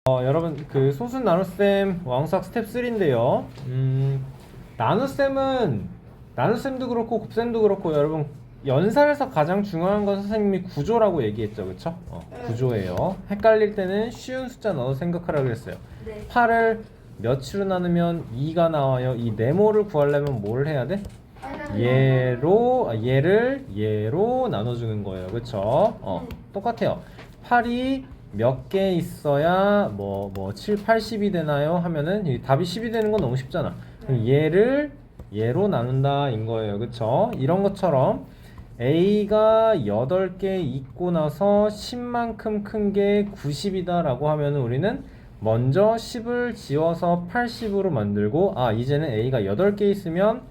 여러분 그 소수 나눗셈 왕수학 스텝 3인데요. 나눗셈도 그렇고 곱셈도 그렇고 여러분 연산에서 가장 중요한 건 선생님이 구조라고 얘기했죠, 그쵸? 구조예요. 헷갈릴 때는 쉬운 숫자 넣어 생각하라고 그랬어요. 네. 8을 몇으로 나누면 2가 나와요. 이 네모를 구하려면 뭘 해야 돼? 얘로 나눠주는 거예요, 그쵸? 똑같아요. 8이 몇 개 있어야 7, 80이 되나요? 하면은 이 답이 10이 되는 건 너무 쉽잖아. 그럼 얘로 나눈다 인 거예요, 그쵸? 이런 것처럼 A가 8개 있고 나서 10만큼 큰 게 90이다 라고 하면은 우리는 먼저 10을 지워서 80으로 만들고, 이제는 A가 8개 있으면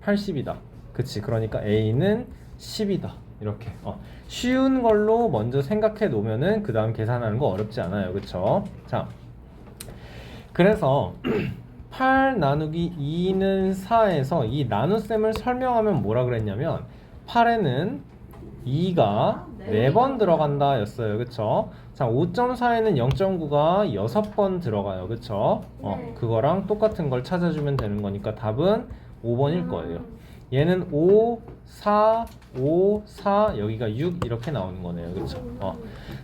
80이다. 그치? 그러니까 A는 10이다. 이렇게 쉬운 걸로 먼저 생각해 놓으면은 그 다음 계산하는 거 어렵지 않아요, 그쵸? 자, 그래서 8 나누기 2는 4에서 이 나눗셈을 설명하면 뭐라 그랬냐면 8에는 2가 4번 들어간다 였어요, 그쵸? 자, 5.4에는 0.9가 6번 들어가요, 그쵸? 그거랑 똑같은 걸 찾아주면 되는 거니까 답은 5번일 거예요. 얘는 5, 4, 5, 4, 여기가 6 이렇게 나오는 거네요, 그쵸?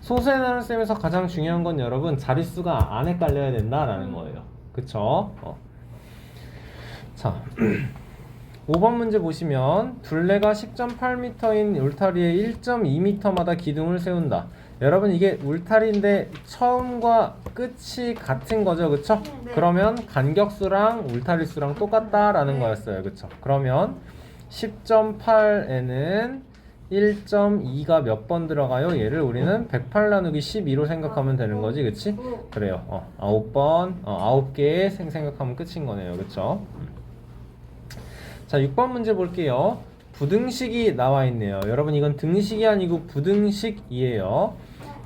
소수의 나눗셈에서 가장 중요한 건 여러분 자릿수가 안에 깔려야 된다라는 거예요, 그쵸? 자, 5번 문제 보시면 둘레가 10.8m인 울타리에 1.2m마다 기둥을 세운다. 여러분 이게 울타리인데 처음과 끝이 같은 거죠, 그쵸? 네. 그러면 간격수랑 울타리수랑 똑같다라는 거였어요, 그쵸? 그러면 10.8에는 1.2가 몇 번 들어가요? 얘를 우리는 108 나누기 12로 생각하면 되는 거지, 그치? 그래요. 9번, 9개의 생각하면 끝인 거네요, 그쵸? 자, 6번 문제 볼게요. 부등식이 나와 있네요. 여러분 이건 등식이 아니고 부등식이에요.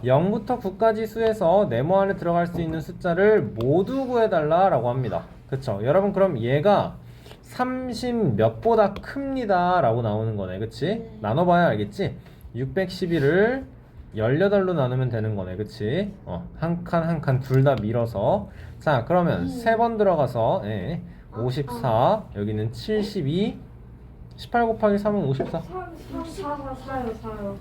0부터 9까지 수에서 네모 안에 들어갈 수 있는 숫자를 모두 구해달라 라고 합니다. 그쵸? 여러분 그럼 얘가 30 몇보다 큽니다 라고 나오는 거네, 그치? 나눠봐야 알겠지? 611을 18로 나누면 되는 거네, 그치? 한 칸 한 칸 둘 다 밀어서. 자, 그러면 3번 들어가서 54, 여기는 72, 18 곱하기 3은 54. 34.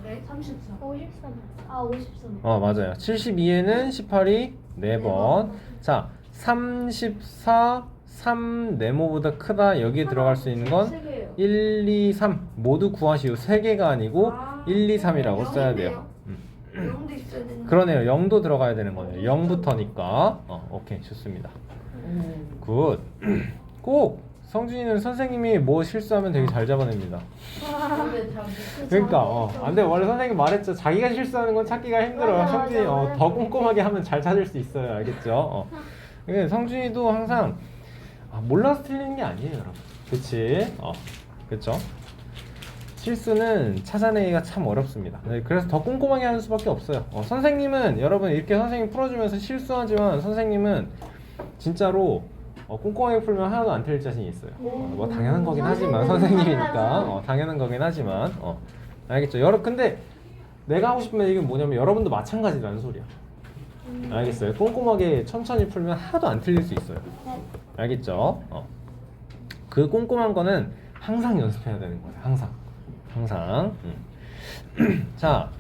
네? 34. 53. 53. 맞아요. 72에는 18이 4번. 자, 34, 3 네모보다 크다. 여기에 들어갈 수 있는 건 1, 2, 3 모두 구하시오. 3개가 아니고 1, 2, 3이라고 써야 돼요. 0도 있어야 되는. 그러네요. 0도 들어가야 되는 거네요. 0부터니까. 오케이, 좋습니다. 굿. 꼭 성준이는 선생님이 뭐 실수하면 되게 잘 잡아냅니다. 그러니까 안돼, 원래 선생님 말했죠. 자기가 실수하는 건 찾기가 힘들어요. 성준이 더 꼼꼼하게 하면 잘 찾을 수 있어요. 알겠죠? 성준이도 항상 몰라서 틀리는 게 아니에요, 여러분. 그치? 그쵸? 실수는 찾아내기가 참 어렵습니다. 그래서 더 꼼꼼하게 하는 수밖에 없어요. 선생님은 여러분 이렇게 선생님 풀어주면서 실수하지만 선생님은 진짜로 꼼꼼하게 풀면 하나도 안 틀릴 자신이 있어요. 뭐 당연한 거긴 하지만 선생님이니까 당연한 거긴 하지만 알겠죠? 근데 내가 하고 싶은 얘기는 뭐냐면 여러분도 마찬가지라는 소리야. 알겠어요? 꼼꼼하게 천천히 풀면 하나도 안 틀릴 수 있어요. 알겠죠? 그 꼼꼼한 거는 항상 연습해야 되는 거예요. 항상. 자,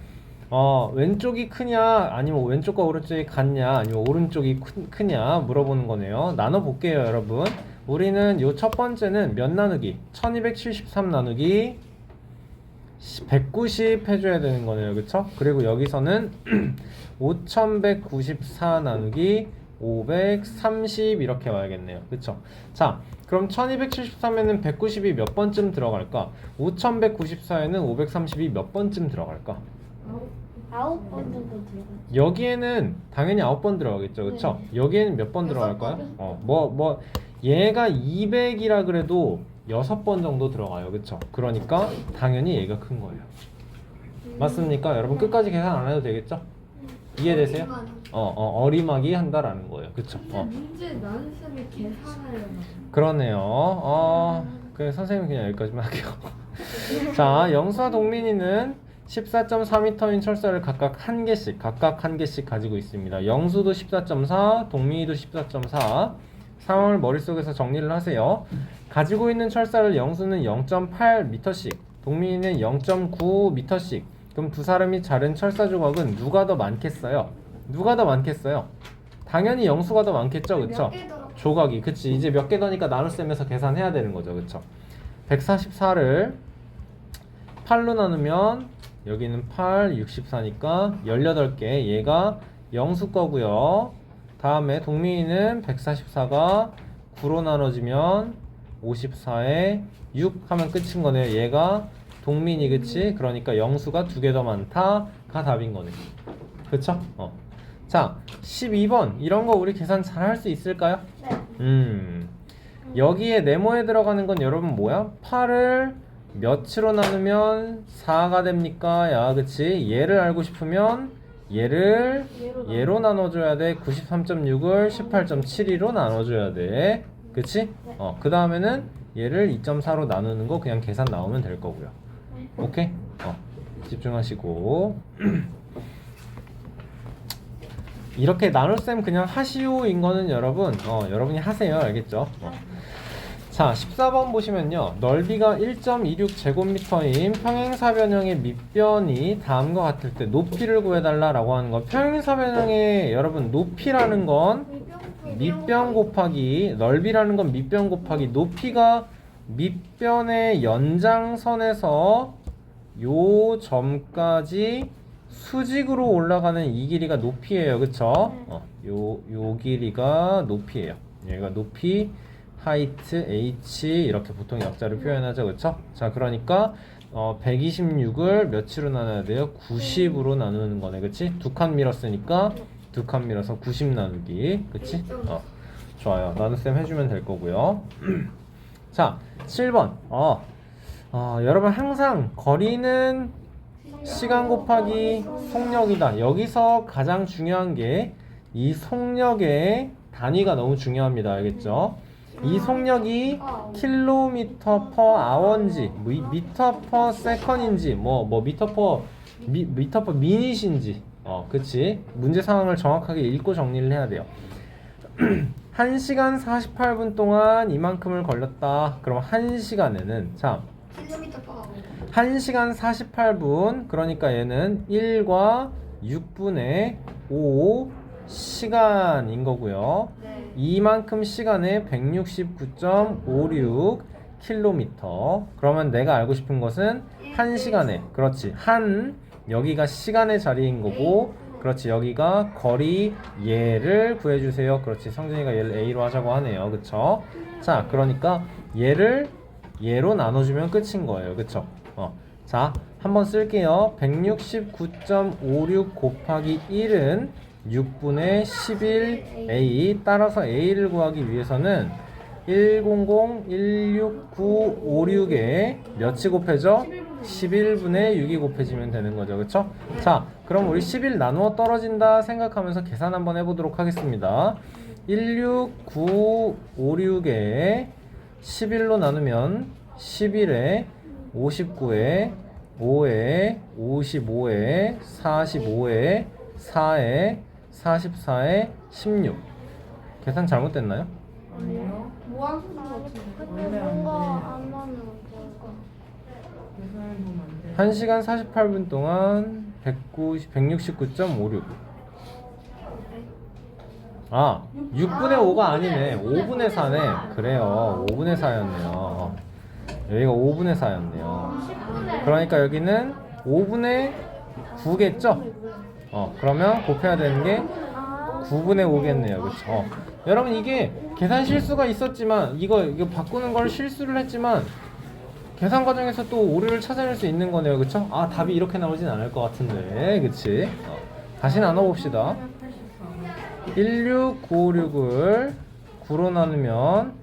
왼쪽이 크냐 아니면 왼쪽과 오른쪽이 같냐 아니면 오른쪽이 크냐 물어보는 거네요. 나눠볼게요, 여러분. 우리는 요 첫 번째는 몇 나누기? 1273 나누기 190 해줘야 되는 거네요, 그쵸? 그리고 여기서는 5194 나누기 530 이렇게 와야겠네요, 그쵸? 자, 그럼 1273에는 190이 몇 번쯤 들어갈까? 5194에는 530이 몇 번쯤 들어갈까? 9번 정도 들어가죠. 여기에는 당연히 9번 들어가겠죠, 그쵸? 여기에는 몇 번 들어갈까요? 얘가 200이라 그래도 6번 정도 들어가요, 그쵸? 그러니까 당연히 얘가 큰 거예요. 맞습니까? 여러분 끝까지 계산 안 해도 되겠죠? 이해되세요? 어리막이 한다라는 거예요, 그쵸? 문제 나눗셈을 계산하려면. 그러네요. 선생님 그냥 여기까지만 할게요. 자, 영수와 동민이는 14.4m인 철사를 각각 한 개씩 가지고 있습니다. 영수도 14.4, 동민이도 14.4. 상황을 머릿속에서 정리를 하세요. 가지고 있는 철사를 영수는 0.8m씩, 동민이는 0.9m씩. 그럼 두 사람이 자른 철사 조각은 누가 더 많겠어요? 누가 더 많겠어요? 당연히 영수가 더 많겠죠, 그쵸? 조각이, 그치? 이제 몇 개 더니까 나눗셈에서 계산해야 되는 거죠, 그쵸? 144를 8로 나누면 여기는 8, 64니까 18개. 얘가 영수 거고요. 다음에 동민이는 144가 9로 나눠지면 54에 6 하면 끝인 거네요. 얘가 동민이, 그치? 그러니까 영수가 2개 더 많다가 답인 거네. 그쵸? 자, 12번. 이런 거 우리 계산 잘 할 수 있을까요? 네. 여기에 네모에 들어가는 건 여러분 뭐야? 8을 몇으로 나누면 4가 됩니까? 야, 그치? 얘를 알고 싶으면 얘를 얘로 나눠줘야 돼. 93.6을 18.72로 나눠줘야 돼. 그치? 그 다음에는 얘를 2.4로 나누는 거 그냥 계산 나오면 될 거고요. 오케이? 집중하시고. 이렇게 나눗셈 그냥 하시오인 거는 여러분, 여러분이 하세요. 알겠죠? 자, 14번 보시면요. 넓이가 1.26제곱미터인 평행사변형의 밑변이 다음과 같을 때 높이를 구해달라라고 하는 거. 평행사변형의 여러분 높이라는 건 밑변 곱하기, 넓이라는 건 밑변 곱하기, 높이가 밑변의 연장선에서 요 점까지 수직으로 올라가는 이 길이가 높이예요. 그쵸? 요 길이가 높이예요. 얘가 높이, 하이트, h 이렇게 보통 약자를 표현하죠. 그쵸? 자, 그러니까 126을 몇으로 나눠야 돼요? 90으로 나누는 거네. 그치? 두 칸 밀었으니까 두 칸 밀어서 90 나누기. 그치? 좋아요. 나눗셈 해주면 될 거고요. 자, 7번. 여러분 항상 거리는 시간 곱하기 속력이다. 여기서 가장 중요한 게 이 속력의 단위가 너무 중요합니다. 알겠죠? 이 속력이 킬로미터 퍼 아워인지 미터 퍼 세컨인지 미터 퍼 미닛인지 그치? 문제 상황을 정확하게 읽고 정리를 해야 돼요. 1시간 48분 동안 이만큼을 걸렸다. 그럼 1시간에는 자 1시간 48분 그러니까 얘는 1과 6분의 5 시간인 거고요. 이만큼 시간에 169.56 킬로미터. 그러면 내가 알고 싶은 것은 1시간에, 그렇지, 여기가 시간의 자리인 거고, 그렇지, 여기가 거리 얘를 구해주세요. 그렇지, 성진이가 얘를 A로 하자고 하네요. 그쵸? 자, 그러니까 얘를 얘로 나눠주면 끝인 거예요. 그쵸? 자, 한번 쓸게요. 169.56 곱하기 1은 6분의 11A. 따라서 A를 구하기 위해서는 100, 16956에 몇이 곱해져? 11분의 6이 곱해지면 되는 거죠. 그쵸? 자, 그럼 우리 11 나누어 떨어진다 생각하면서 계산 한번 해보도록 하겠습니다. 16956에 11로 나누면 11에 59에 5에 55에 45에 4에 44에 16. 계산 잘못됐나요? 아니요. 무한수인 것 같은데. 근데 뭔가 안 나는 거. 1시간 48분 동안 169.56. 6분의 5가 아니네. 5분의 4네. 그래요. 5분의 4였네요. 여기가 5분의 4였네요. 그러니까 여기는 5분의 9겠죠? 그러면 곱해야 되는 게 9분의 5겠네요. 그쵸? 여러분 이게 계산 실수가 있었지만 이거 바꾸는 걸 실수를 했지만 계산 과정에서 또 오류를 찾아낼 수 있는 거네요. 그쵸? 답이 이렇게 나오진 않을 것 같은데. 그치? 다시 나눠봅시다. 16956을 9로 나누면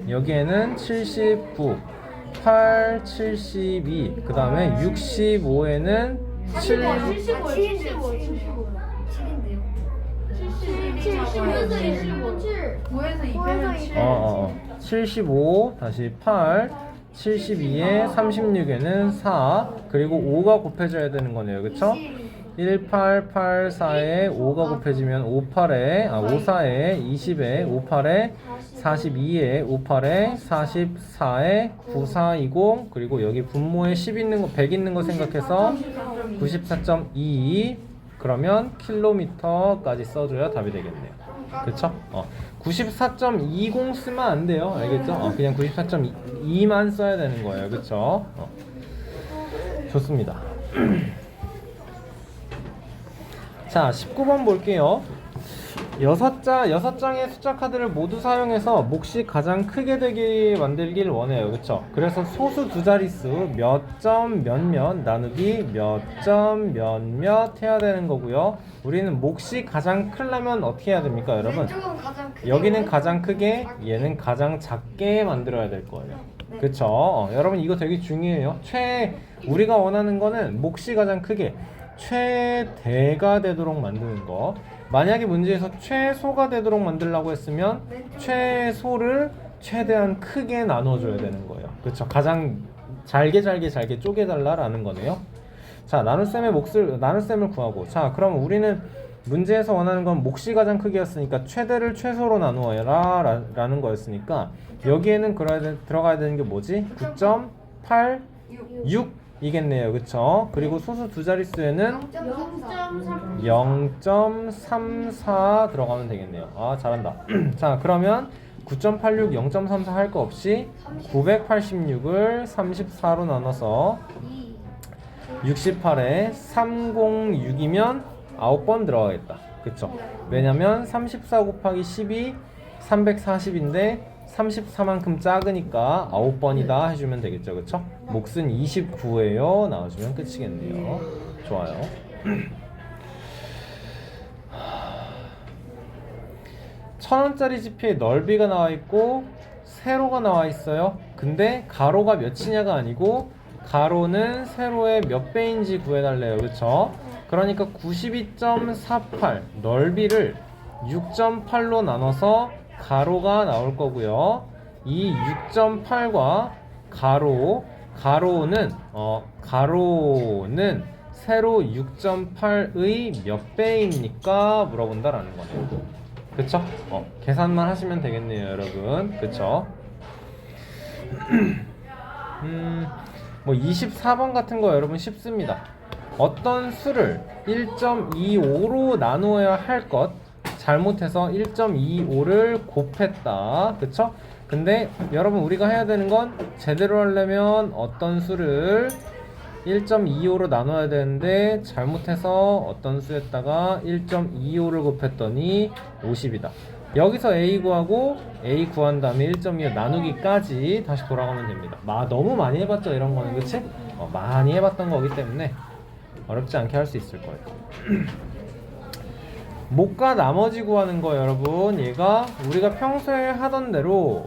여기에는 79, 8, 72, 그 다음에 65에는 7, 75, 다시 8, 72에 36에는 4 그리고 5가 곱해져야 되는 거네요. 그쵸? 1884에 5가 곱해지면 58에 54에 20에 58에 42에 58에 44에 9420 그리고 여기 분모에 10 있는 거 100 있는 거 생각해서 94.22 그러면 킬로미터까지 써줘야 답이 되겠네요. 그쵸? 94.20 쓰면 안 돼요. 알겠죠? 그냥 94.2만 써야 되는 거예요. 그쵸? 좋습니다. 자, 19번 볼게요. 6장의 숫자 카드를 모두 사용해서 몫이 가장 크게 되게 만들길 원해요. 그쵸? 그래서 소수 두 자릿수 몇 점 몇몇 나누기 몇 점 몇몇 해야 되는 거고요. 우리는 몫이 가장 크려면 어떻게 해야 됩니까, 여러분? 왼쪽은 가장 크게, 여기는 가장 크게, 얘는 가장 작게 만들어야 될 거예요. 네. 그쵸? 여러분 이거 되게 중요해요. 우리가 원하는 거는 몫이 가장 크게 최대가 되도록 만드는 거. 만약에 문제에서 최소가 되도록 만들려고 했으면 최소를 최대한 크게 나눠줘야 되는 거예요. 그쵸? 가장 잘게 쪼개달라라는 거네요. 자, 나눗셈을 구하고. 자, 그럼 우리는 문제에서 원하는 건 몫이 가장 크기였으니까 최대를 최소로 나누어라 라는 거였으니까 여기에는 들어가야 되는 게 뭐지? 9.86 이겠네요. 그쵸? 그리고 소수 두 자릿수에는 0.34 들어가면 되겠네요. 아, 잘한다. 자, 그러면 9.86, 0.34 할 거 없이 986을 34로 나눠서 68에 306이면 9번 들어가겠다. 그쵸? 왜냐면 34 곱하기 10이 340인데 34만큼 작으니까 9번이다 해주면 되겠죠. 그쵸? 몫은 29예요. 나와주면 끝이겠네요. 좋아요. 천원짜리 지폐에 넓이가 나와 있고 세로가 나와 있어요. 근데 가로가 몇이냐가 아니고 가로는 세로의 몇 배인지 구해달래요. 그쵸? 그러니까 92.48 넓이를 6.8로 나눠서 가로가 나올 거고요. 이 6.8과 가로는 세로 6.8의 몇 배입니까? 물어본다라는 거네요. 그쵸? 계산만 하시면 되겠네요, 여러분. 그쵸? 뭐 24번 같은 거 여러분 쉽습니다. 어떤 수를 1.25로 나누어야 할 것 잘못해서 1.25를 곱했다. 그쵸? 근데 여러분 우리가 해야 되는 건 제대로 하려면 어떤 수를 1.25로 나눠야 되는데 잘못해서 어떤 수에다가 1.25를 곱했더니 50이다. 여기서 A 구하고 A 구한 다음에 1.25 나누기까지 다시 돌아가면 됩니다. 너무 많이 해봤죠, 이런 거는. 그치? 많이 해봤던 거기 때문에 어렵지 않게 할 수 있을 거예요. 몫과 나머지 구하는 거 여러분, 얘가 우리가 평소에 하던 대로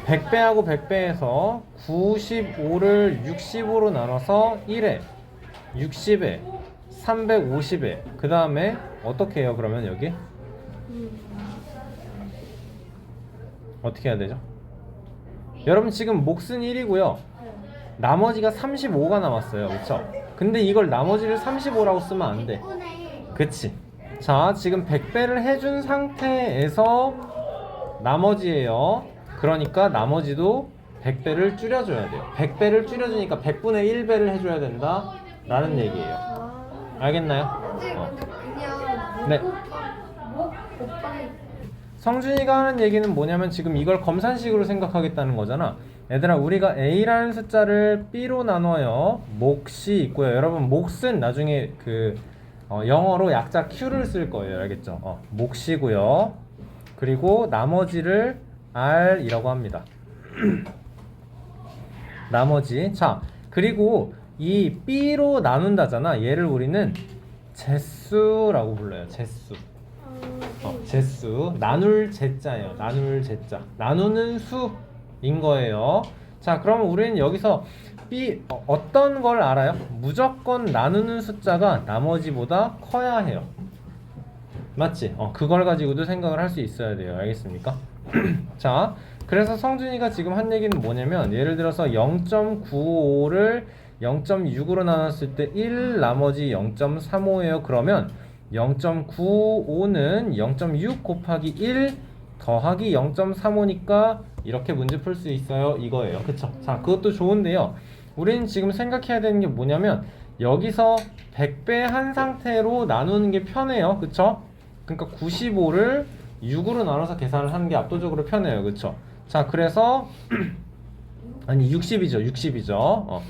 100배하고 100배에서 95를 65로 나눠서 1에 60에 350에 그 다음에 어떻게 해요? 그러면 여기 어떻게 해야 되죠? 여러분 지금 몫은 1이고요 나머지가 35가 남았어요. 그쵸? 근데 이걸 나머지를 35라고 쓰면 안 돼. 그치? 자, 지금 100배를 해준 상태에서 나머지예요. 그러니까 나머지도 100배를 줄여줘야 돼요. 100배를 줄여주니까 100분의 1배를 해줘야 된다 라는 얘기예요. 알겠나요? 네. 성준이가 하는 얘기는 뭐냐면 지금 이걸 검산식으로 생각하겠다는 거잖아. 얘들아, 우리가 A라는 숫자를 B로 나눠요. 몫이 있고요. 여러분 몫은 나중에 영어로 약자 Q를 쓸 거예요. 알겠죠? 몫이고요. 그리고 나머지를 R이라고 합니다. 나머지. 자, 그리고 이 B로 나눈다잖아. 얘를 우리는 제수라고 불러요. 제수. 제수. 나눌 제자예요. 나눌 제자. 나누는 수인 거예요. 자, 그러면 우리는 여기서 B 어떤 걸 알아요? 무조건 나누는 숫자가 나머지보다 커야 해요. 맞지? 그걸 가지고도 생각을 할 수 있어야 돼요. 알겠습니까? 자, 그래서 성준이가 지금 한 얘기는 뭐냐면 예를 들어서 0.95를 0.6으로 나눴을 때 1 나머지 0.35예요. 그러면 0.95는 0.6 곱하기 1 더하기 0.35니까 이렇게 문제 풀 수 있어요. 이거예요. 그쵸? 자, 그것도 좋은데요. 우리는 지금 생각해야 되는 게 뭐냐면 여기서 100배 한 상태로 나누는 게 편해요. 그쵸? 그러니까 95를 6으로 나눠서 계산을 하는 게 압도적으로 편해요. 그쵸? 자, 그래서 아니 60이죠.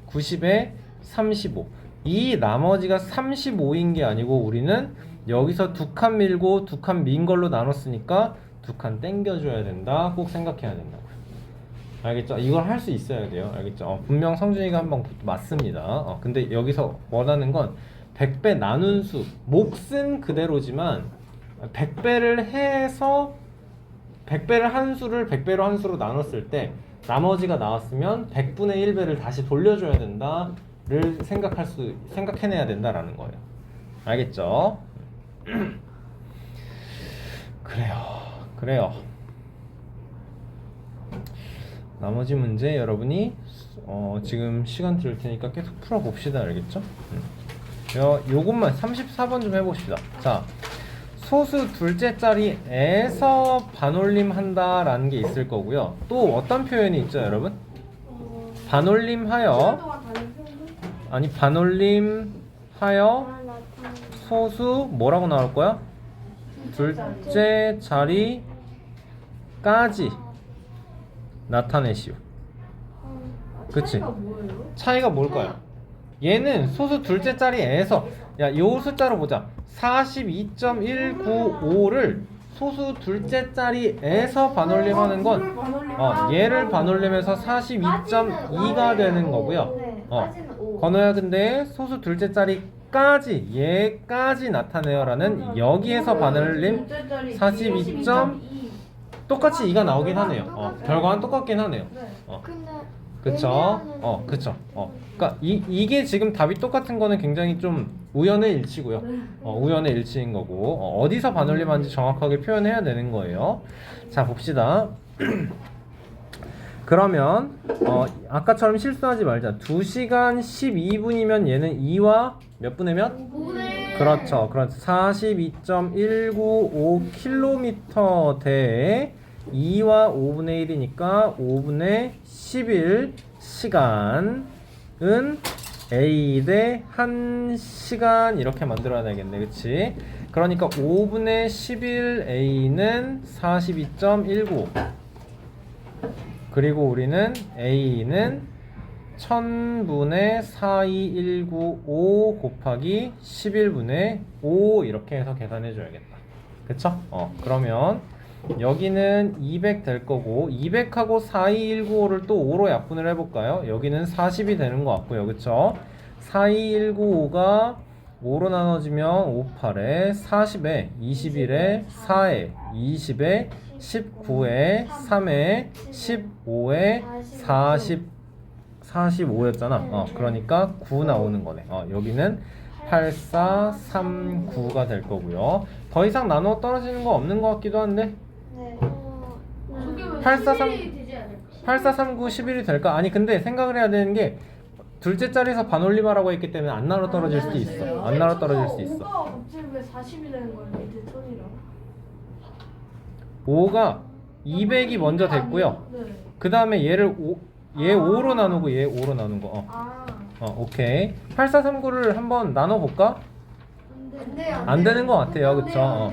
90에 35. 이 나머지가 35인 게 아니고 우리는 여기서 두 칸 밀고 두 칸 민 걸로 나눴으니까 두 칸 땡겨줘야 된다. 꼭 생각해야 된다고요. 알겠죠? 이걸 할 수 있어야 돼요. 알겠죠? 분명 성준이가 한번 맞습니다. 근데 여기서 원하는 건 100배 나눈 수, 몫은 그대로지만 100배를 해서 100배를 한 수를 100배로 한 수로 나눴을 때 나머지가 나왔으면 100분의 1배를 다시 돌려줘야 된다를 생각해내야 된다라는 거예요. 알겠죠? 그래요. 나머지 문제 여러분이 지금 시간 드릴 테니까 계속 풀어봅시다. 알겠죠? 요것만 34번 좀 해봅시다. 자, 소수 둘째 자리에서 반올림 한다라는 게 있을 거고요. 또 어떤 표현이 있죠, 여러분? 반올림하여 아니 반올림하여 소수 뭐라고 나올 거야? 둘째 자리까지 나타내시오. 그치? 차이가 뭘까요? 얘는 소수 둘째 자리에서 요 숫자로 보자. 42.195를 소수 둘째 자리에서 반올림하는 건 얘를 반올림해서 42.2가 되는 거고요. 건호야, 근데 소수 둘째 자리까지 얘까지 나타내요라는 여기에서 반올림 42. 똑같이 2가 나오긴 하네요. 결과는 똑같긴 하네요. 그쵸? 그쵸. 그러니까 이게 지금 답이 똑같은 거는 굉장히 좀 우연의 일치고요. 우연의 일치인 거고 어디서 반올림하는지 정확하게 표현해야 되는 거예요. 자, 봅시다. 그러면 아까처럼 실수하지 말자. 2시간 12분이면 얘는 2와 몇 분의 몇? 5분의 그렇죠. 42.195km 대에 2와 5분의 1이니까 5분의 11 시간은 A 대 1시간 이렇게 만들어야 되겠네. 그치? 그러니까 5분의 11 A는 42.195 그리고 우리는 A는 1000분의 42195 곱하기 11분의 5 이렇게 해서 계산해 줘야겠다. 그쵸? 그러면 여기는 200 될 거고 200하고 42195를 또 5로 약분을 해볼까요? 여기는 40이 되는 것 같고요. 그쵸? 42195가 5로 나눠지면 58에 40에 21에 4에 20에 19에 3에 15에 45였잖아. 그러니까 9 나오는 거네. 여기는 8439가 될 거고요. 더 이상 나누어 떨어지는 거 없는 것 같기도 한데. 8439 11이 될까? 아니 근데 생각을 해야 되는 게 둘째 자리에서 반올림하라고 했기 때문에 안 나눠 떨어질 수도 있어. 안 나눠 떨어질 수도 있어. 5가 갑자기 왜 40이 되는 거야? 밑에 천이랑 5가 200이 먼저 됐고요. 네. 그 다음에 얘 5로 나누고 얘 5로 나눈 거. 오케이. 8439를 한번 나눠볼까? 안 되는 것 같아요. 그쵸?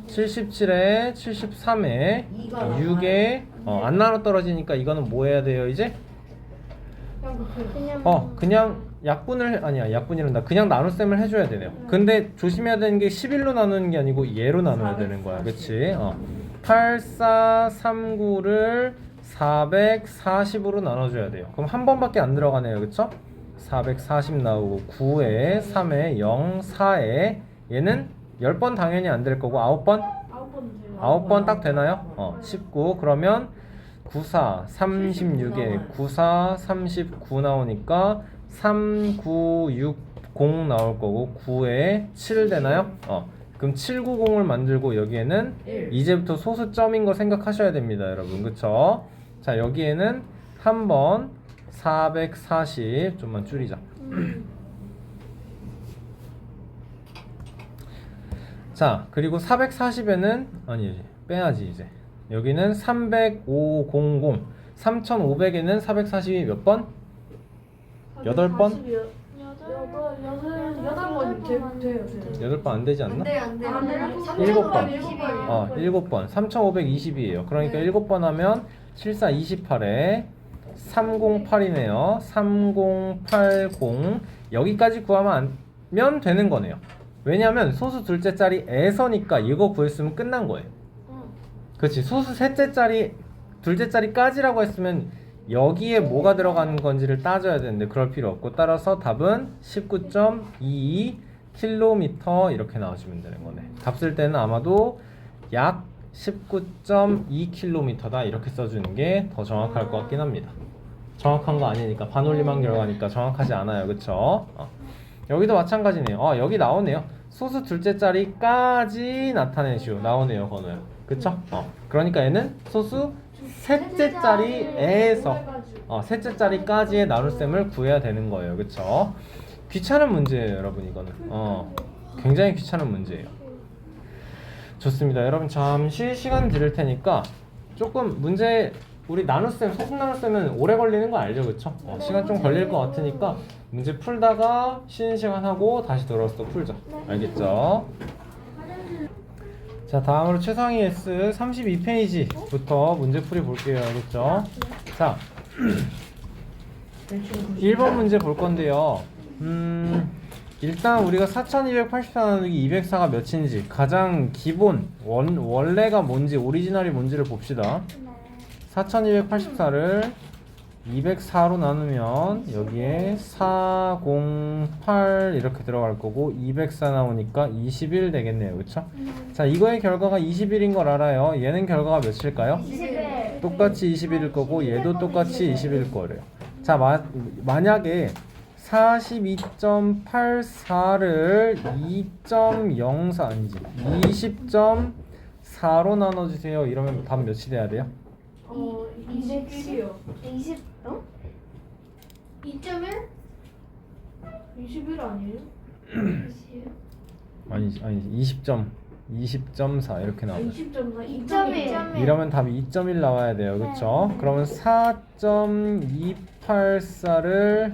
77에 73에 6에 안 나눠 떨어지니까 이거는 뭐 해야 돼요 이제? 그냥 약분이란다. 그냥 나눗셈을 해줘야 되네요. 근데 조심해야 되는 게 11로 나누는 게 아니고 얘로 나눠야 되는 거야. 그치? 8439를 440으로 나눠줘야 돼요. 그럼 한 번밖에 안 들어가네요. 그쵸? 440 나오고 9에 3에 0 4에 얘는 10번 당연히 안 될 거고 9번? 9번 딱 되나요? 19 그러면 94 36에 94 39 나오니까 3960 나올 거고 9에 7 되나요? 그럼 790을 만들고 여기에는 1. 이제부터 소수점인 거 생각하셔야 됩니다, 여러분. 그쵸? 자, 여기에는 한번 440 좀만 줄이자. 자, 그리고 440에는 아니 빼야지 이제. 여기는 3500 3500에는 440이 몇 번? 8번? 8번이 돼요. 8번 안 되지 않나? 안 돼요. 7번. 7번. 3520이에요. 그러니까 네. 7번 하면 74 28에 308이네요. 3080 여기까지 구하면 되는 거네요. 왜냐면 소수 둘째 자리 에서니까 이거 구했으면 끝난 거예요. 그렇지. 소수 셋째 자리 둘째 자리까지라고 했으면 여기에 뭐가 들어가는 건지를 따져야 되는데 그럴 필요 없고, 따라서 답은 19.22km 이렇게 나오시면 되는 거네. 답 쓸 때는 아마도 약 19.2km다 이렇게 써주는 게 더 정확할 것 같긴 합니다. 정확한 거 아니니까, 반올림한 결과니까 정확하지 않아요. 그쵸? 여기도 마찬가지네요. 여기 나오네요. 소수 둘째 자리까지 나타내시오. 나오네요, 번호요. 그쵸? 그러니까 얘는 소수 셋째 자리에서 셋째 자리까지의 나눗셈을 구해야 되는 거예요. 그쵸? 귀찮은 문제예요, 여러분. 이거는 굉장히 귀찮은 문제예요. 좋습니다. 여러분 잠시 시간 드릴 테니까 조금 문제, 우리 나눗셈, 소수 나눗셈은 오래 걸리는 거 알죠? 그쵸? 시간 좀 걸릴 것 같으니까 문제 풀다가 쉬는 시간 하고 다시 돌아와서 또 풀자. 알겠죠? 자, 다음으로 최상위 S 32페이지부터 문제풀이 볼게요. 알겠죠? 자, 1번 문제 볼 건데요. 일단 우리가 4284 나누기 204가 몇인지, 가장 기본 원래가 뭔지, 오리지널이 뭔지를 봅시다. 4284를 204로 나누면 여기에 408 이렇게 들어갈 거고 204 나오니까 21 되겠네요. 그쵸? 자, 이거의 결과가 21인 걸 알아요. 얘는 결과가 몇일까요? 21. 똑같이 21일 거고 얘도 똑같이 20일 거래요. 자, 만약에 42.84를 2.04 아니지 20.4로 나눠주세요. 이러면 답 몇이 돼야 돼요? 21이요. 20, 2.1? 21 아니에요? 아니지 20.4 이렇게 나와요. 20.4, 2.1. 이러면 답이 2.1 나와야 돼요. 그쵸? 그러면 4.284를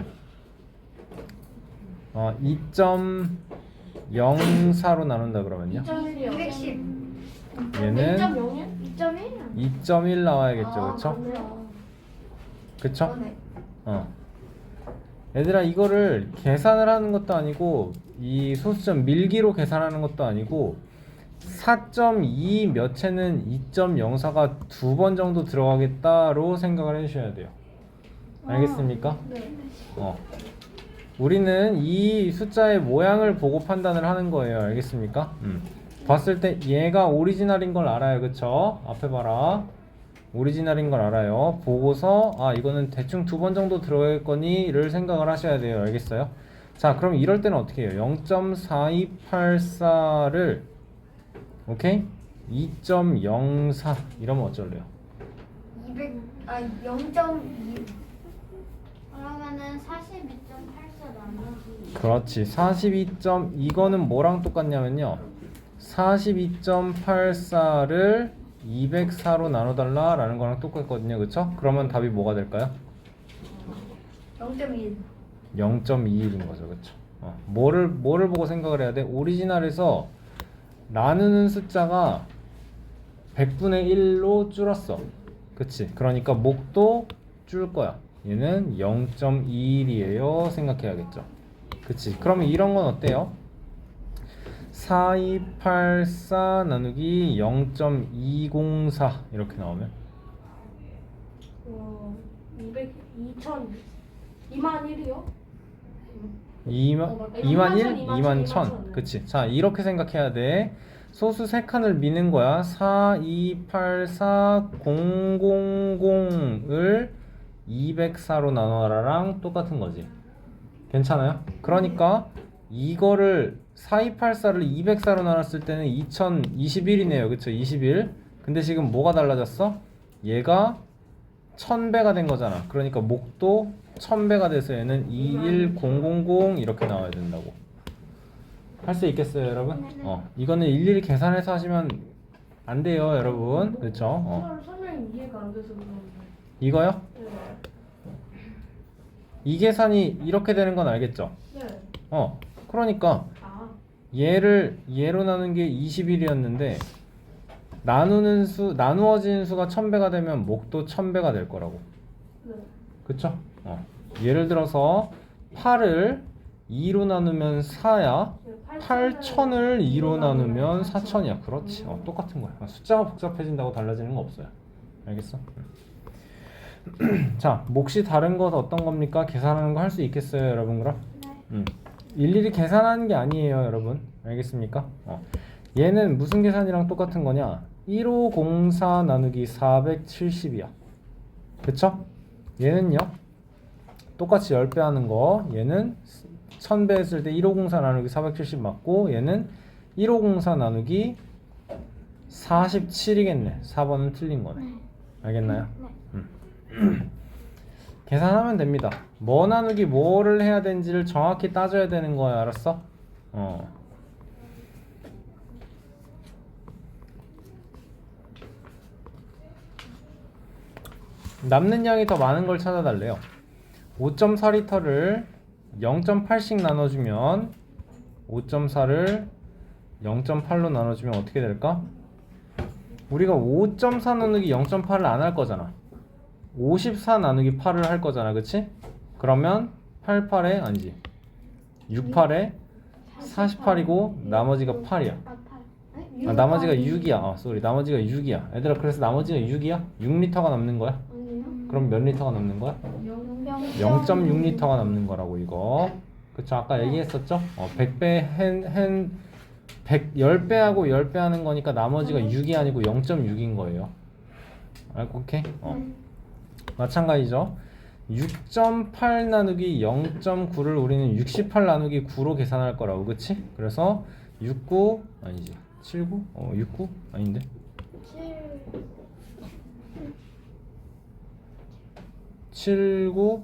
2.04로 나눈다 그러면요. 2.1이요. 210. 얘는 2.0이요? 2.1? 2.1 나와야겠죠. 그쵸? 그쵸? 얘들아, 이거를 계산을 하는 것도 아니고 이 소수점 밀기로 계산하는 것도 아니고 4.2 몇채는 2.04가 2번 정도 들어가겠다로 생각을 해주셔야 돼요. 알겠습니까? 네. 우리는 이 숫자의 모양을 보고 판단을 하는 거예요. 알겠습니까? 봤을 때 얘가 오리지널인 걸 알아요. 그쵸? 앞에 봐라. 오리지널인 걸 알아요. 보고서 이거는 대충 2번 정도 들어갈거니를 생각을 하셔야 돼요. 알겠어요? 자, 그럼 이럴 때는 어떻게 해요? 0.4284를 오케이? 2.04 이러면 어쩔래요? 0.2. 그러면은 42.84 나누기. 그렇지. 이거는 뭐랑 똑같냐면요, 42.84를 204로 나눠달라 라는 거랑 똑같거든요. 그쵸? 그러면 답이 뭐가 될까요? 0.1. 0.21인 거죠. 그쵸? 뭐를 보고 생각을 해야 돼? 오리지널에서 나누는 숫자가 100분의 1로 줄었어. 그치? 그러니까 목도 줄 거야. 얘는 0.21이에요 생각해야겠죠. 그치? 그러면 이런 건 어때요? 4284 나누기 0.204 이렇게 나오면 2만 1이요? 2만 1? 2만 1000. 그치? 자, 이렇게 생각해야 돼. 소수 3칸을 미는 거야. 4284000을 204로 나눠라랑 똑같은 거지. 괜찮아요? 그러니까 이거를 4284를 204로 나눴을 때는 2021이네요. 그쵸? 21. 근데 지금 뭐가 달라졌어? 얘가 1000배가 된 거잖아. 그러니까 목도 1000배가 돼서 얘는 21000 이렇게 나와야 된다고. 할 수 있겠어요, 여러분? 이거는 일일이 계산해서 하시면 안 돼요, 여러분. 그쵸? 설명이 이해가 안 돼서 그런데. 이거요? 네. 이 계산이 이렇게 되는 건 알겠죠? 네. 그러니까 아. 얘를 얘로 나눈 게 21이었는데 나누어진 수가 1000배가 되면 목도 1000배가 될 거라고. 네. 그쵸? 예를 들어서 8을 2로 나누면 4야. 8000을 2로 나누면 4000이야. 그렇지. 똑같은 거야. 숫자가 복잡해진다고 달라지는 거 없어요. 알겠어? 자, 몫이 다른 것 어떤 겁니까? 계산하는 거 할 수 있겠어요, 여러분? 그럼? 네. 일일이 계산하는 게 아니에요, 여러분. 알겠습니까? 얘는 무슨 계산이랑 똑같은 거냐? 1504 나누기 470이야. 그쵸? 얘는요, 똑같이 10배 하는 거. 얘는 1000배 했을 때 1504 나누기 470 맞고, 얘는 1504 나누기 47이겠네. 4번은 틀린 거네. 알겠나요? 계산하면 됩니다. 뭐 나누기 뭐를 해야 되는지를 정확히 따져야 되는 거야. 알았어? 남는 양이 더 많은 걸 찾아달래요. 5.4리터를 0.8씩 나눠주면 5.4를 0.8로 나눠주면 어떻게 될까? 우리가 5.4 나누기 0.8을 안 할 거잖아. 54 나누기 8을 할 거잖아. 그치? 그러면 88에 아니지 68에 48이고 나머지가 8이야. 나머지가 6이야. 나머지가 6이야. 얘들아, 그래서 나머지가 6이야? 6리터가 남는 거야? 그럼 몇 리터가 남는 거야? 0.6리터가 남는 거라고, 이거. 그쵸? 아까 얘기했었죠? 100배 10배하고 10배 하는 거니까 나머지가 6이 아니고 0.6인 거예요. 알고? 오케이? 마찬가지죠. 6.8 나누기 0.9를 우리는 68 나누기 9로 계산할 거라고. 그치? 그래서 69 아니지 79? 69? 아닌데 79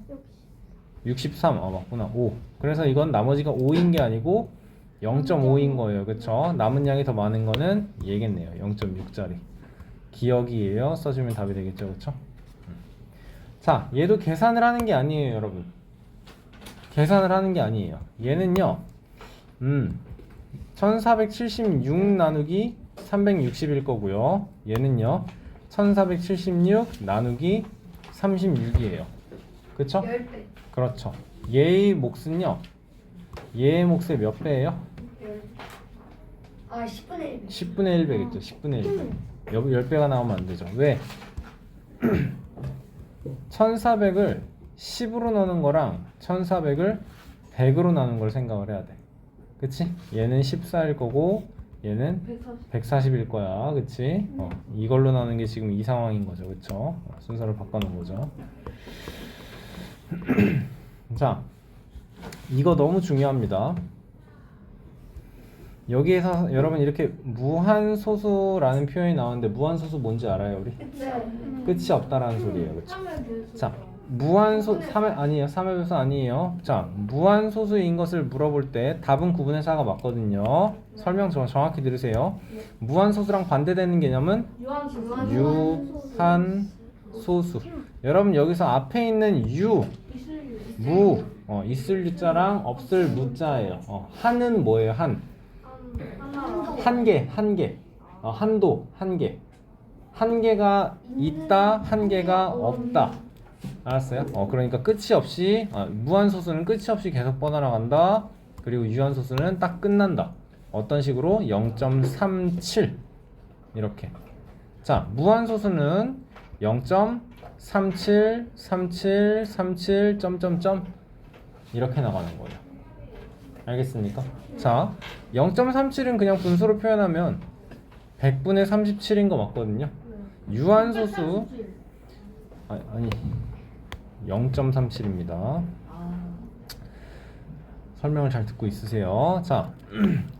63 맞구나. 5. 그래서 이건 나머지가 5인 게 아니고 0.5인 거예요. 그쵸? 남은 양이 더 많은 거는 얘겠네요. 0.6짜리 기억이에요. 써주면 답이 되겠죠. 그쵸? 자, 얘도 계산을 하는 게 아니에요, 여러분. 계산을 하는 게 아니에요. 얘는요 1476 나누기 360일 거고요. 얘는요 1476 나누기 36이에요. 그쵸? 10배. 그렇죠. 얘의 몫은요, 얘의 몫의 몇 배예요? 10분의 1배. 10분의 1배겠죠. 10분의 1배. 10배가 나오면 안 되죠. 왜? 1400을 10으로 나눈 거랑 1400을 100으로 나눈 걸 생각을 해야 돼. 그치? 얘는 14일 거고 얘는 140일 거야. 그치? 이걸로 나눈 게 지금 이 상황인 거죠. 그쵸? 순서를 바꿔놓은 거죠. 자, 이거 너무 중요합니다. 여기에서 여러분 이렇게 무한소수라는 표현이 나오는데 무한소수 뭔지 알아요, 우리? 네. 끝이 없다라는 소리예요. 그쵸? 3의 배수. 자, 아니에요. 3의 배수 아니에요. 자, 무한소수인 것을 물어볼 때 답은 9분의 4가 맞거든요. 설명 정확히 들으세요. 무한소수랑 반대되는 개념은 유한소수. 여러분 여기서 앞에 있는 있을 유자랑 없을 무자예요. 한은 뭐예요? 한 개. 한도, 한 개. 한 개가 있다, 한 개가 없다. 알았어요? 그러니까 끝이 없이, 무한소수는 끝이 없이 계속 뻗어나간다. 그리고 유한소수는 딱 끝난다. 어떤 식으로? 0.37 이렇게. 자, 무한소수는 0.37, 37, 37, 점점점 이렇게 나가는 거예요. 알겠습니까? 자, 0.37은 그냥 분수로 표현하면 100분의 37인 거 맞거든요. 유한소수 아니 0.37입니다. 설명을 잘 듣고 있으세요. 자,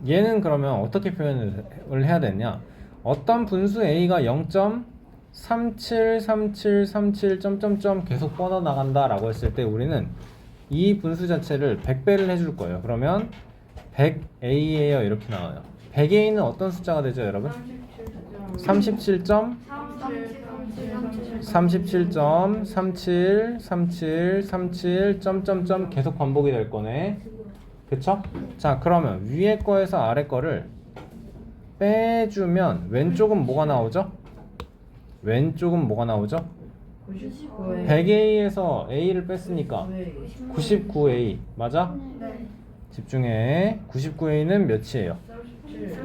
얘는 그러면 어떻게 표현을 해야 되냐? 어떤 분수 a가 0.373737 점점점 계속 뻗어나간다 라고 했을 때 우리는 이 분수 자체를 100배를 해줄 거예요. 그러면 100a예요 이렇게 나와요. 100a는 어떤 숫자가 되죠 여러분? 37.37 점점점 계속 반복이 될 거네. 그쵸? 자, 그러면 위에 거에서 아래 거를 빼주면 왼쪽은 뭐가 나오죠? 왼쪽은 뭐가 나오죠? 100a에서 a를 뺐으니까 99a 맞아? 네. 집중해. 99a는 몇이에요?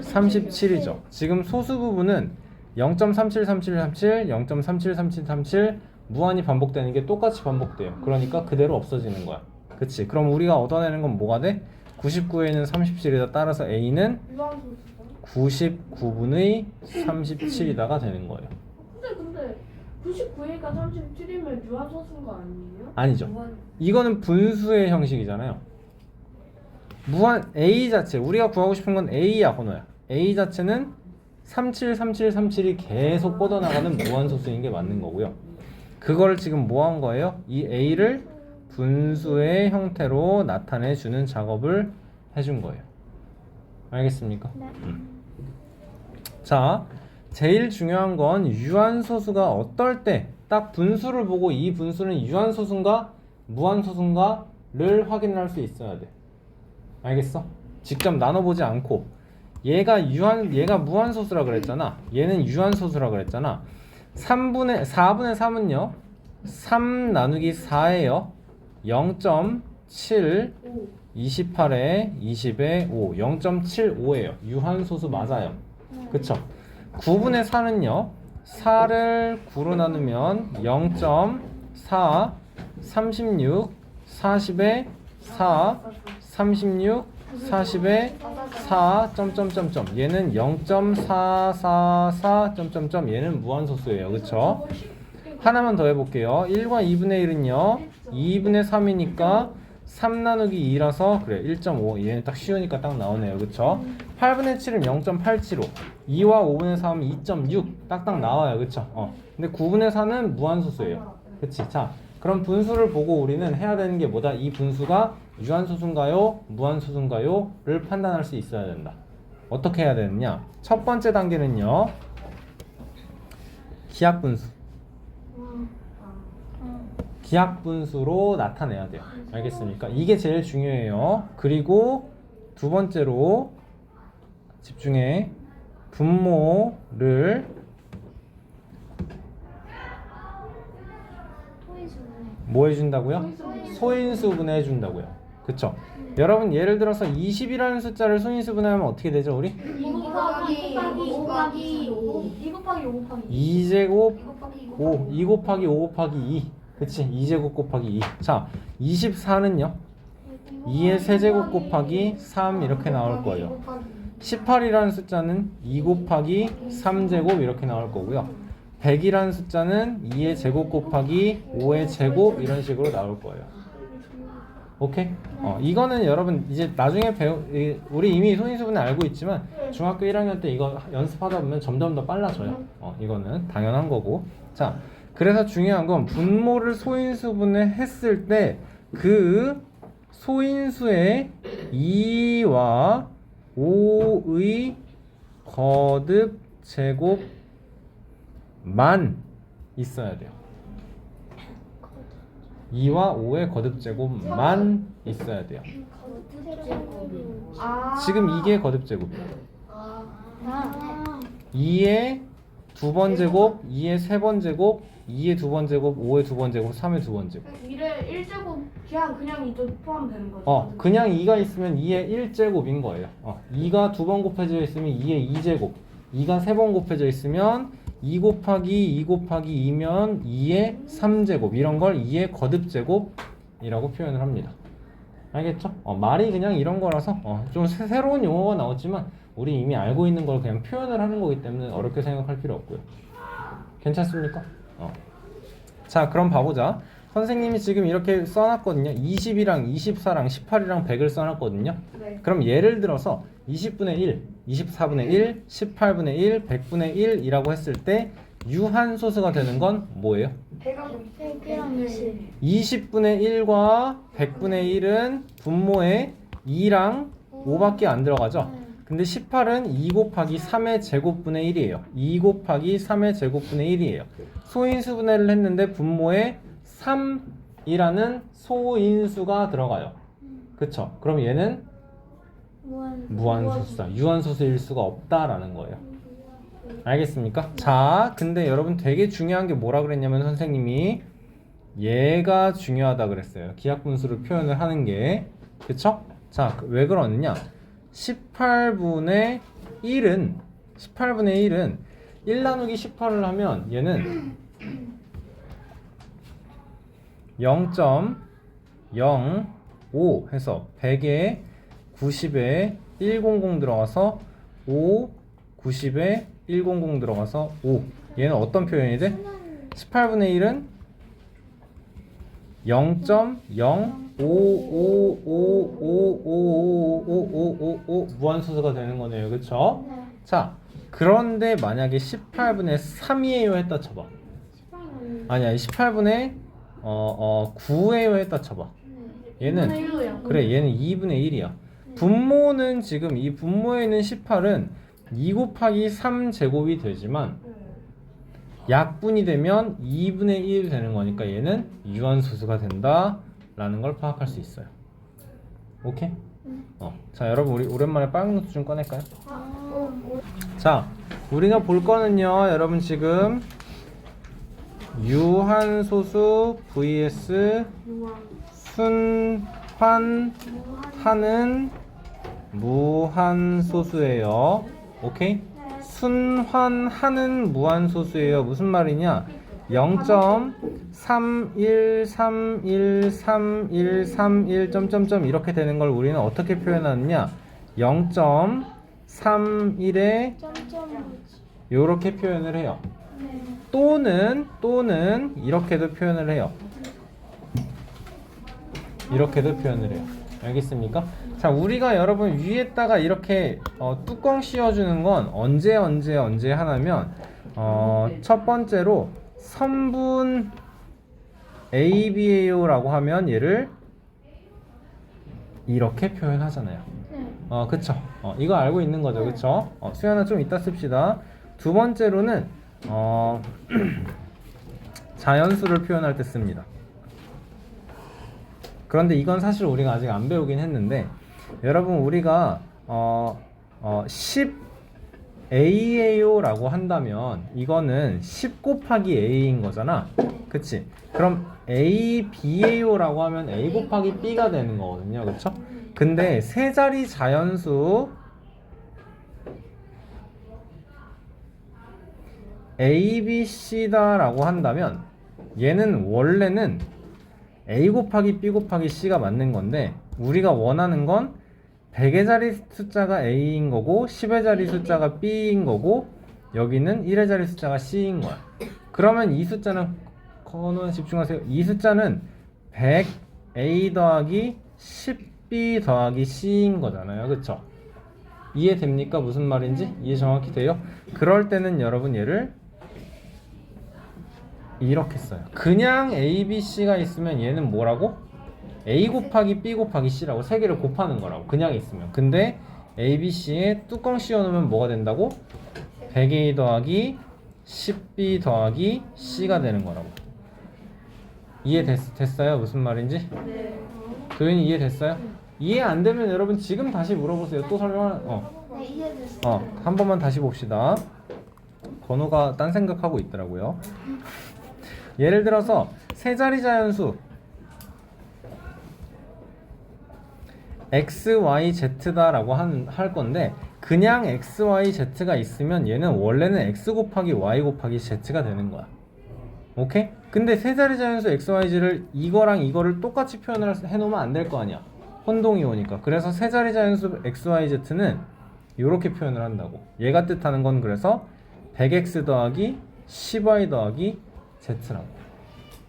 37이죠. 지금 소수 부분은 0.373737, 0.373737 무한히 반복되는 게 똑같이 반복돼요. 그러니까 그대로 없어지는 거야. 그치? 그럼 우리가 얻어내는 건 뭐가 돼? 99a는 37이다. 따라서 a는 99분의 37이다가 되는 거예요. 근데 99회가 37이면 유한소수인 거 아니에요? 아니죠. 이거는 분수의 형식이잖아요. 무한 a 자체, 우리가 구하고 싶은 건 a야, 번호야. a 자체는 373737이 계속 뻗어나가는 무한소수인 게 맞는 거고요. 그걸 지금 뭐 한 거예요? 이 a를 분수의 형태로 나타내 주는 작업을 해준 거예요. 알겠습니까? 네. 자, 제일 중요한 건 유한소수가 어떨 때 딱 분수를 보고 이 분수는 유한소수인가 무한소수인가를 확인할 수 있어야 돼. 알겠어? 직접 나눠보지 않고 얘가 무한소수라 그랬잖아. 얘는 유한소수라 그랬잖아. 4분의 3은요 3 나누기 4예요. 0.7 28에 20에 5 0.75예요. 유한소수 맞아요. 그쵸? 9분의 4는요 4를 9로 나누면 0.4 36 40에 4 36 40에 4 점점점점 얘는 0.444 점점점 얘는 무한소수예요. 그쵸? 하나만 더 해볼게요. 1과 2분의 1은요 2분의 3이니까 3 나누기 2라서 그래 1.5 얘는 딱 쉬우니까 딱 나오네요. 그쵸? 8분의 7은 0.875 2와 5분의 3은 2.6 딱딱 나와요. 그쵸? 근데 9분의 4는 무한소수예요. 그치? 자, 그럼 분수를 보고 우리는 해야 되는 게 뭐다? 이 분수가 유한소수인가요? 무한소수인가요? 를 판단할 수 있어야 된다. 어떻게 해야 되느냐? 첫 번째 단계는요 기하분수 기하분수로 나타내야 돼요. 알겠습니까? 이게 제일 중요해요. 그리고 두 번째로 집중해. 분모를 뭐 해준다고요? 소인수분해 해준다고요. 그쵸? 여러분 예를 들어서 20이라는 숫자를 소인수분해하면 어떻게 되죠 우리? 2 곱하기 5 곱하기 2제곱 5 2 곱하기 5 곱하기 2 그치? 2제곱 곱하기 2 자 24는요 2의 세제곱 곱하기 3 이렇게 나올 거예요. 18이라는 숫자는 2 곱하기 3제곱 이렇게 나올 거고요. 100이라는 숫자는 2의 제곱 곱하기 5의 제곱 이런 식으로 나올 거예요. 오케이? 이거는 여러분 이제 나중에 우리 이미 소인수분해 알고 있지만 중학교 1학년 때 이거 연습하다 보면 점점 더 빨라져요. 이거는 당연한 거고. 자, 그래서 중요한 건 분모를 소인수분해 했을 때 그 소인수의 2와 5의 거듭 제곱만 있어야 돼요. 2와 5의 거듭 제곱만 있어야 돼요. 지금 이게 거듭 제곱이에요. 2의 두 번 제곱, 2의 세 번 제곱, 2의 두 번 제곱, 5의 두 번 제곱, 3의 두 번 제곱. 이래 1제곱 그냥 이도 포함되는 거죠? 그냥 2가 있으면 2의 1제곱인 거예요. 2가 두 번 곱해져 있으면 2의 2제곱. 2가 세 번 곱해져 있으면 2 곱하기 2 곱하기 2면 2의 3제곱. 이런 걸 2의 거듭 제곱이라고 표현을 합니다. 알겠죠? 말이 그냥 이런 거라서 좀 새로운 용어가 나왔지만 우리 이미 알고 있는 걸 그냥 표현을 하는 거기 때문에 어렵게 생각할 필요 없고요. 괜찮습니까? 자, 그럼 봐보자. 선생님이 지금 이렇게 써놨거든요. 20이랑 24랑 18이랑 100을 써놨거든요. 네. 그럼 예를 들어서 20분의 1, 24분의 1, 18분의 1, 100분의 1이라고 했을 때 유한소수가 되는 건 뭐예요? 100이랑 20. 20분의 1과 100분의 1은 분모에 2랑 5밖에 안 들어가죠. 근데 18은 2 곱하기 3의 제곱분의 1이에요. 2 곱하기 3의 제곱분의 1이에요. 소인수분해를 했는데 분모에 3이라는 소인수가 들어가요. 그쵸? 그럼 얘는 무한소수다. 유한소수일 수가 없다라는 거예요. 알겠습니까? 자, 근데 여러분 되게 중요한 게 뭐라 그랬냐면 선생님이 얘가 중요하다 그랬어요. 기하분수를 표현을 하는 게. 그쵸? 자, 왜 그러느냐? 18분의 1은 1 나누기 18을 하면 얘는 0.05 해서 100에 90에 100 들어가서 5, 90에 100 들어가서 5. 얘는 어떤 표현이 돼? 18분의 1은 0.0555555555 무한소수가 되는 거네요. 그쵸? 자, 그런데 만약에 18분의 3이에요 했다 쳐봐. 아니야, 18분의 9에요 했다 쳐봐. 얘는 1로요. 그래, 얘는 2분의 1이야. 분모는 지금 이 분모에 있는 18은 2 곱하기 3제곱이 되지만 약분이 되면 2분의 1이 되는 거니까 얘는 유한소수가 된다라는 걸 파악할 수 있어요. 오케이? 자, 여러분 우리 오랜만에 빨간 노트 좀 꺼낼까요? 자, 우리가 볼 거는요, 여러분 지금 유한소수 vs 순환하는 무한소수예요. 오케이? 순환하는 무한소수예요. 무슨 말이냐? 0.3131331 점점점 이렇게 되는 걸 우리는 어떻게 표현하느냐? 0.31에 이렇게 표현을 해요. 또는 이렇게도 표현을 해요. 이렇게도 표현을 해요. 알겠습니까? 자, 우리가 여러분 위에다가 이렇게 뚜껑 씌워주는 건 언제 하냐면 첫 번째로 선분 ABAO 라고 하면 얘를 이렇게 표현하잖아요. 그쵸? 이거 알고 있는 거죠. 그쵸? 수연아 좀 이따 씁시다. 두 번째로는 자연수를 표현할 때 씁니다. 그런데 이건 사실 우리가 아직 안 배우긴 했는데, 여러분 우리가 10AAO 라고 한다면 이거는 10 곱하기 A인 거잖아. 그치? 그럼 ABAO 라고 하면 A 곱하기 B가 되는 거거든요. 그쵸? 근데 세 자리 자연수 ABC다 라고 한다면 얘는 원래는 A 곱하기 B 곱하기 C가 맞는 건데, 우리가 원하는 건 100의 자리 숫자가 A인 거고 10의 자리 숫자가 B인 거고 여기는 1의 자리 숫자가 C인 거야. 그러면 이 숫자는, 건우야 집중하세요, 이 숫자는 100A 더하기 10B 더하기 C인 거잖아요. 그쵸? 이해됩니까? 무슨 말인지? 이해 정확히 돼요? 그럴 때는 여러분 얘를 이렇게 써요. 그냥 A, B, C가 있으면 얘는 뭐라고? A 곱하기 B 곱하기 C라고 세 개를 곱하는 거라고, 그냥 있으면. 근데 A, B, C에 뚜껑 씌워놓으면 뭐가 된다고? 100A 더하기 10B 더하기 C가 되는 거라고. 이해됐어요? 무슨 말인지? 네. 도현이 이해됐어요? 이해 안 되면 여러분 지금 다시 물어보세요. 또 네, 이해됐어요. 한 번만 다시 봅시다. 건우가 딴 생각하고 있더라고요. 예를 들어서 세 자리 자연수 x, y, z다 라고 할 건데, 그냥 x, y, z가 있으면 얘는 원래는 x 곱하기 y 곱하기 z가 되는 거야. 오케이? 근데 세 자리 자연수 x, y, z를 이거랑 이거를 똑같이 표현을 해놓으면 안 될 거 아니야. 혼동이 오니까. 그래서 세 자리 자연수 x, y, z는 이렇게 표현을 한다고. 얘가 뜻하는 건 그래서 100x 더하기 10y 더하기 z라고.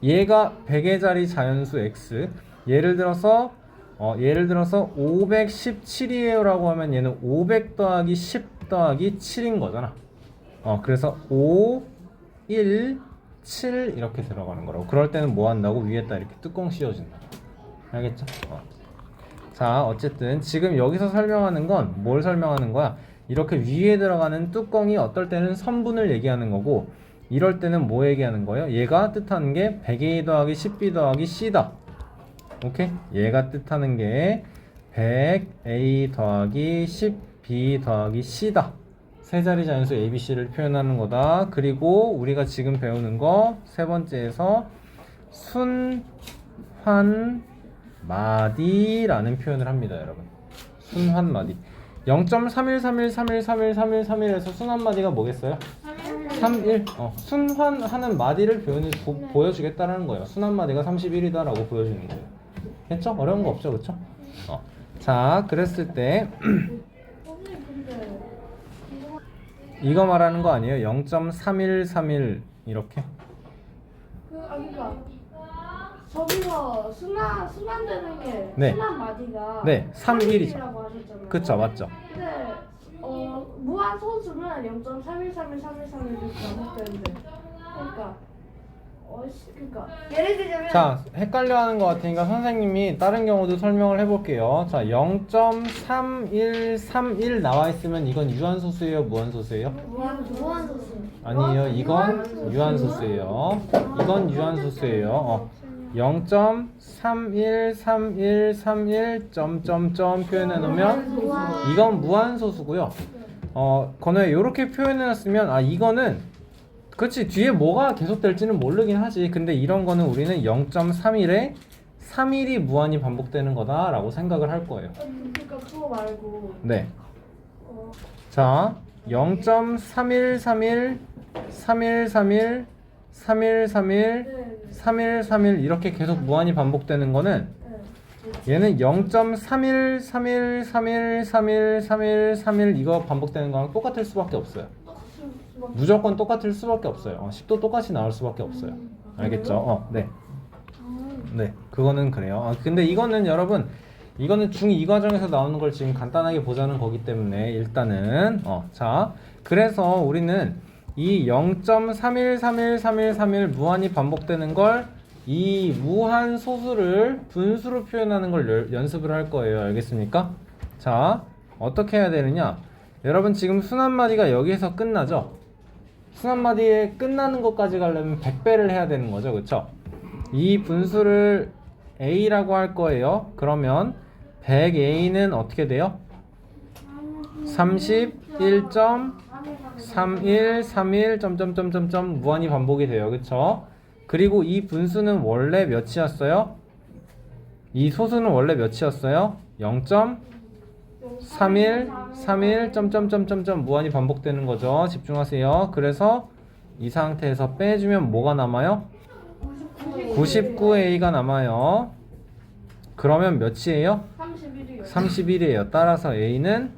얘가 100의 자리 자연수 x. 예를 들어서 517이에요 라고 하면 얘는 500 더하기 10 더하기 7인 거잖아. 그래서 5, 1, 7 이렇게 들어가는 거라고. 그럴 때는 뭐 한다고? 위에다 이렇게 뚜껑 씌워준다. 알겠죠? 자, 어쨌든 지금 여기서 설명하는 건 뭘 설명하는 거야? 이렇게 위에 들어가는 뚜껑이 어떨 때는 선분을 얘기하는 거고, 이럴 때는 뭐 얘기하는 거예요? 얘가 뜻하는 게 100a 더하기 10b 더하기 c다. 오케이? 얘가 뜻하는 게 100a 더하기 10b 더하기 c다. 세 자리 자연수 ABC를 표현하는 거다. 그리고 우리가 지금 배우는 거 세 번째에서 순환마디라는 표현을 합니다, 여러분. 순환마디. 0.3131313131에서 순환마디가 뭐겠어요? 31. 순환하는 마디를 보여주겠다라는 거예요. 순환마디가 31이다 라고 보여주는 거예요. 됐죠? 어려운 거 없죠, 그쵸? 자, 그랬을 때 이거 말하는 거 아니에요? 0.3131 이렇게? 그러니까 저기서 순환되는 게 네. 순환 마디가 네, 31이죠. 31이라고 하셨잖아요. 그쵸, 맞죠? 근데 무한 소수는 0.31313131 이렇게 반복되는데 그러니까 예를 들자면 자, 헷갈려하는 것 같으니까 선생님이 다른 경우도 설명을 해볼게요. 자, 0.3131 나와 있으면 이건 유한소수예요, 무한소수예요? 무한 소수. 아니에요, 이건 유한소수예요. 이건 유한소수예요. 0.313131 점점점 표현해 놓으면 이건 무한소수고요. 건우야, 이렇게 표현해 놨으면 이거는 그렇지, 뒤에 뭐가 계속 될지는 모르긴 하지. 근데 이런 거는 우리는 0.31에 3일이 무한히 반복되는 거다라고 생각을 할 거예요. 그러니까 그거 말고 네. 자, 0.3131 3131 3131 3131 이렇게 계속 무한히 반복되는 거는 얘는 0.31 31 31 31 31 31 이거 반복되는 거랑 똑같을 수밖에 없어요. 무조건 똑같을 수밖에 없어요. 10도 똑같이 나올 수밖에 없어요. 알겠죠? 네. 네, 그거는 그래요. 근데 이거는 여러분, 이거는 중2 과정에서 나오는 걸 지금 간단하게 보자는 거기 때문에 일단은 자, 그래서 우리는 이 0.31313131 무한히 반복되는 걸 이 무한 소수를 분수로 표현하는 걸 연습을 할 거예요. 알겠습니까? 자, 어떻게 해야 되느냐? 여러분 지금 순환마디가 여기에서 끝나죠? 순환마디에 끝나는 것까지 가려면 100배를 해야 되는 거죠. 그쵸? 이 분수를 A라고 할 거예요. 그러면 100A는 어떻게 돼요? 31.3131 점점점점점 무한히 반복이 돼요. 그쵸? 그리고 이 분수는 원래 몇이었어요? 이 소수는 원래 몇이었어요? 0.3131 점점점점점 무한히 반복되는 거죠. 집중하세요. 그래서 이 상태에서 빼주면 뭐가 남아요? 99A가 남아요. 그러면 몇이에요? 31이요. 31이에요. 따라서 A는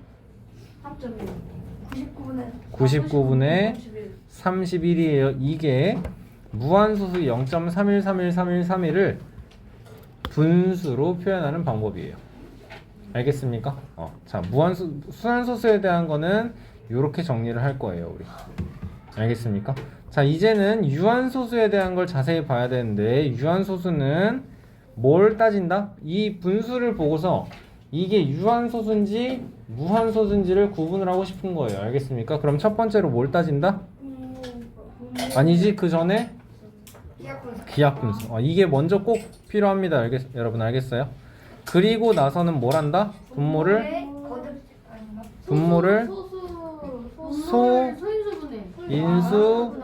99분의 31이에요. 이게 무한소수 0.31313131을 분수로 표현하는 방법이에요. 알겠습니까? 자, 순환소수에 대한 거는 이렇게 정리를 할 거예요, 우리. 알겠습니까? 자, 이제는 유한소수에 대한 걸 자세히 봐야 되는데, 유한소수는 뭘 따진다? 이 분수를 보고서 이게 유한소수인지 무한소수인지를 구분을 하고 싶은 거예요. 알겠습니까? 그럼 첫 번째로 뭘 따진다? 아니지, 그 전에 기하분수. 이게 먼저 꼭 필요합니다. 여러분 알겠어요? 그리고 나서는 뭘 한다? 분모를 인수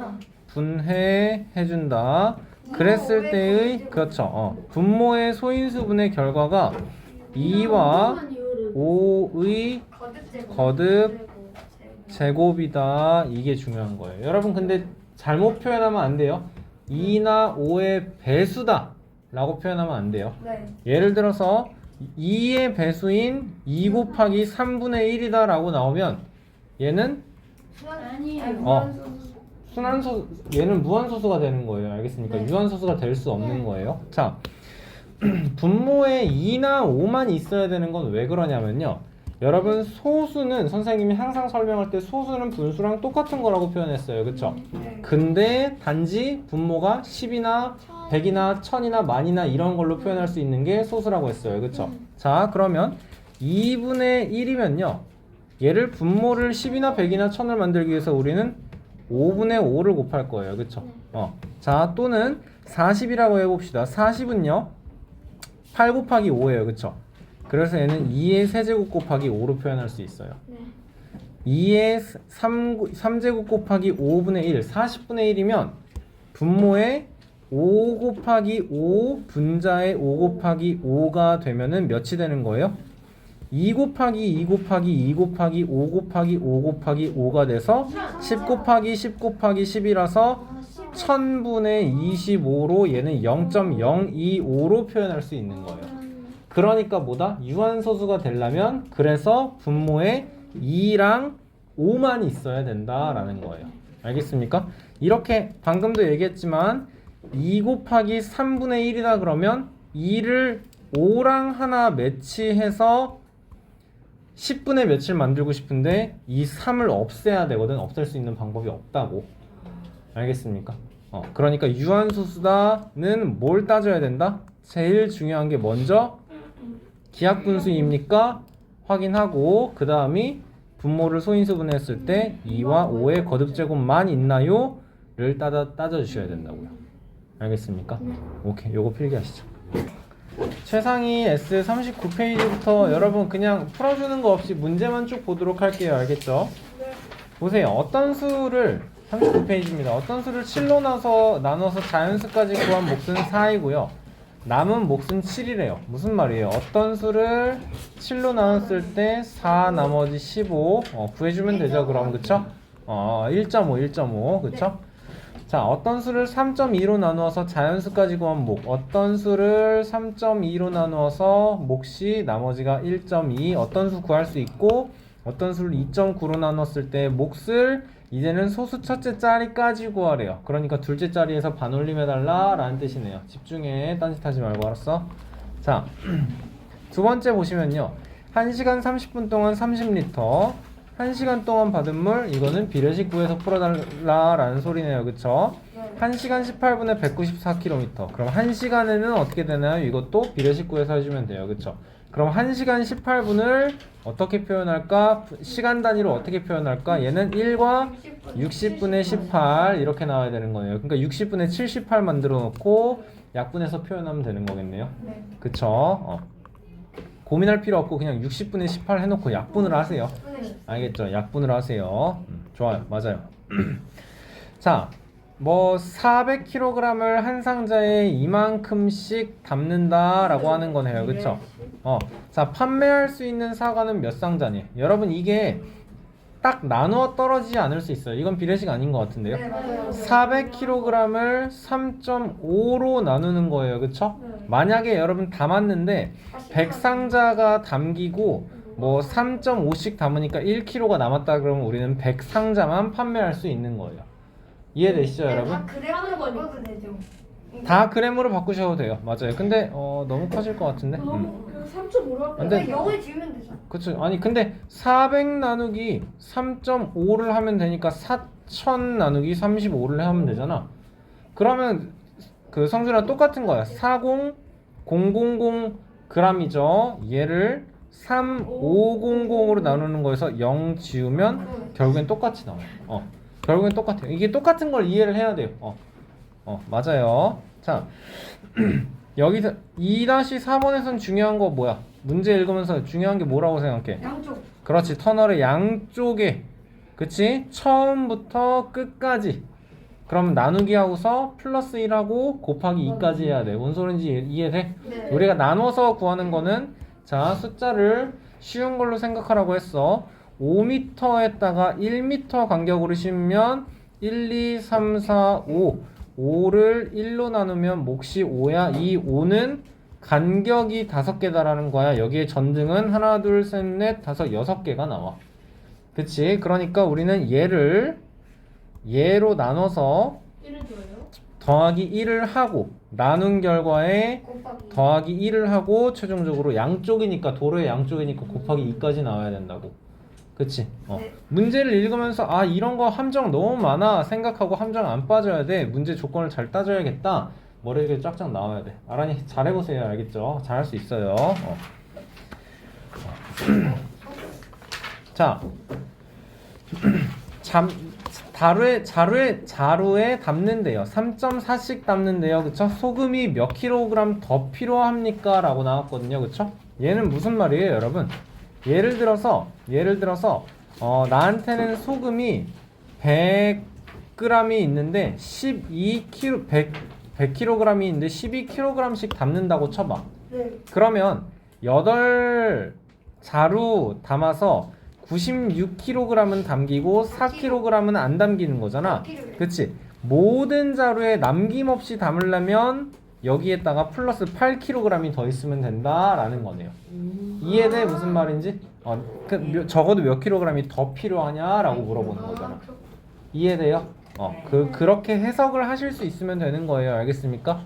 분해 해준다. 그랬을 때의 그렇죠. 분모의 소인수분의 결과가 2와 5의 거듭 제곱이다. 이게 중요한 거예요. 여러분 근데 잘못 표현하면 안 돼요. 2나 5의 배수다 라고 표현하면 안 돼요. 예를 들어서 2의 배수인 2 곱하기 3분의 1이다 라고 나오면 얘는 순환소 얘는 무한소수가 되는 거예요. 알겠습니까? 네. 유한소수가 될 수 없는 거예요. 자, 분모에 2나 5만 있어야 되는 건 왜 그러냐면요. 여러분 소수는 선생님이 항상 설명할 때 소수는 분수랑 똑같은 거라고 표현했어요. 그쵸? 네. 근데 단지 분모가 10이나 100이나 1000이나 만이나 이런 걸로 표현할 수 있는 게 소수라고 했어요. 그쵸? 자, 그러면 2분의 1이면요. 얘를 분모를 10이나 100이나 1000을 만들기 위해서 우리는 5분의 5를 곱할 거예요. 그쵸? 자, 또는 40이라고 해봅시다. 40은요. 8 곱하기 5예요. 그쵸? 그래서 얘는 2의 세제곱 곱하기 5로 표현할 수 있어요. 네. 2의 3제곱 곱하기 5분의 1, 40분의 1이면 분모에 5 곱하기 5 분자에 5 곱하기 5가 되면은 몇이 되는 거예요? 2 곱하기 2 곱하기 2 곱하기 5 곱하기 5 곱하기 5가 돼서 10 곱하기 10 곱하기 10이라서 1000분의 25로 얘는 0.025로 표현할 수 있는 거예요. 그러니까 뭐다? 유한소수가 되려면 그래서 분모에 2랑 5만 있어야 된다라는 거예요. 알겠습니까? 이렇게 방금도 얘기했지만 2 곱하기 3분의 1이다 그러면 2를 5랑 하나 매치해서 10분의 몇을 만들고 싶은데 이 3을 없애야 되거든. 없앨 수 있는 방법이 없다고. 알겠습니까? 그러니까 유한소수다는 뭘 따져야 된다? 제일 중요한 게 먼저 기하분수입니까? 확인하고 그 다음이 분모를 소인수분해했을 때 2와 5의 거듭제곱만 있나요? 를 따져주셔야 된다고요. 알겠습니까? 오케이, 요거 필기하시죠. 최상위 S 39페이지부터 여러분 그냥 풀어주는 거 없이 문제만 쭉 보도록 할게요. 알겠죠? 보세요. 어떤 수를 39페이지입니다. 어떤 수를 7로 나눠서 자연수까지 구한 몫은 4이고요. 남은 몫은 7이래요. 무슨 말이에요? 어떤 수를 7로 나눴을 때 4 나머지 15 구해주면 되죠. 그럼 그쵸? 1.5 그쵸? 자, 어떤 수를 3.2로 나누어서 자연수까지 구한 몫, 어떤 수를 3.2로 나누어서 몫이 나머지가 1.2, 어떤 수 구할 수 있고 어떤 수를 2.9로 나눴을 때 몫을 이제는 소수 첫째 자리까지 구하래요. 그러니까 둘째 자리에서 반올림해달라 라는 뜻이네요. 집중해. 딴짓하지 말고. 알았어? 자, 두 번째 보시면요. 1시간 30분 동안 30리터 1시간 동안 받은 물, 이거는 비례식 구해서 풀어달라 라는 소리네요. 그쵸? 1시간 18분에 194km. 그럼 1시간에는 어떻게 되나요? 이것도 비례식 구해서 해주면 돼요. 그쵸? 그럼 1시간 18분을 어떻게 표현할까? 시간 단위로 어떻게 표현할까? 얘는 1과 60분의 18 이렇게 나와야 되는 거예요. 그러니까 60분의 78 만들어 놓고 약분해서 표현하면 되는 거겠네요. 네. 그쵸? 고민할 필요 없고 그냥 60분의 18 해놓고 약분을 하세요. 알겠죠? 약분을 하세요. 좋아요. 맞아요. 자, 뭐 400kg을 한 상자에 이만큼씩 담는다라고 하는 거네요. 그쵸? 자, 판매할 수 있는 사과는 몇 상자니? 여러분 이게 딱 나누어 떨어지지 않을 수 있어요. 이건 비례식 아닌 것 같은데요. 네, 맞아요. 400kg을 3.5로 나누는 거예요. 그쵸? 네. 만약에 여러분 담았는데 100상자가 담기고 뭐 3.5씩 담으니까 1kg가 남았다 그러면 우리는 100상자만 판매할 수 있는 거예요. 이해되시죠, 여러분? 다 그래프로 바꿔도 되죠. 다 그램으로 바꾸셔도 돼요. 맞아요. 근데 너무 커질 것 같은데. 너무 3.5로 할게요. 안 돼. 그러니까 0을 지우면 되죠. 그쵸. 아니 근데 400 나누기 3.5를 하면 되니까 4000 나누기 35를 하면 되잖아. 그러면 그 성준이랑 똑같은 거야. 40000 g이죠. 얘를 3500으로 나누는 거에서 0 지우면 결국엔 똑같이 나와요. 결국엔 똑같아요. 이게 똑같은 걸 이해를 해야 돼요. 맞아요. 자, 여기서 2-4번에선 중요한 거 뭐야? 문제 읽으면서 중요한 게 뭐라고 생각해? 양쪽. 그렇지. 터널의 양쪽에, 그치? 처음부터 끝까지. 그럼 나누기 하고서 플러스 1하고 곱하기 2까지 해야 돼. 뭔 소린지 이해돼? 네. 우리가 나눠서 구하는 거는 자, 숫자를 쉬운 걸로 생각하라고 했어. 5m에다가 1m 간격으로 심으면 1, 2, 3, 4, 5 5를 1로 나누면 몫이 5야. 이 5는 간격이 5개다라는 거야. 여기에 전등은 하나, 둘, 셋, 넷, 다섯, 6개가 나와. 그치? 그러니까 우리는 얘를 얘로 나눠서 1을 줘요? 더하기 1을 하고 나눈 결과에 곱하기. 더하기 1을 하고 최종적으로 양쪽이니까 도로의 양쪽이니까 곱하기 2까지 나와야 된다고. 그치? 네. 문제를 읽으면서 아 이런 거 함정 너무 많아 생각하고 함정 안 빠져야 돼. 문제 조건을 잘 따져야겠다. 머리에 쫙쫙 나와야 돼. 아란이 잘해보세요. 알겠죠? 잘할 수 있어요. 자, 자루에 담는데요. 3.4씩 담는데요. 그쵸? 소금이 몇 킬로그램 더 필요합니까? 라고 나왔거든요. 그쵸? 얘는 무슨 말이에요, 여러분? 예를 들어서 나한테는 소금이 100g이 있는데 100kg이 있는데 12kg씩 담는다고 쳐봐. 네. 그러면 8자루 담아서 96kg은 담기고 4kg은 안 담기는 거잖아. 그치? 모든 자루에 남김없이 담으려면 여기에다가 플러스 8kg이 더 있으면 된다라는 거네요. 이해돼? 무슨 말인지? 적어도 몇 킬로그램이 더 필요하냐라고 물어보는 거잖아. 이해돼요? 그렇게 해석을 하실 수 있으면 되는 거예요. 알겠습니까?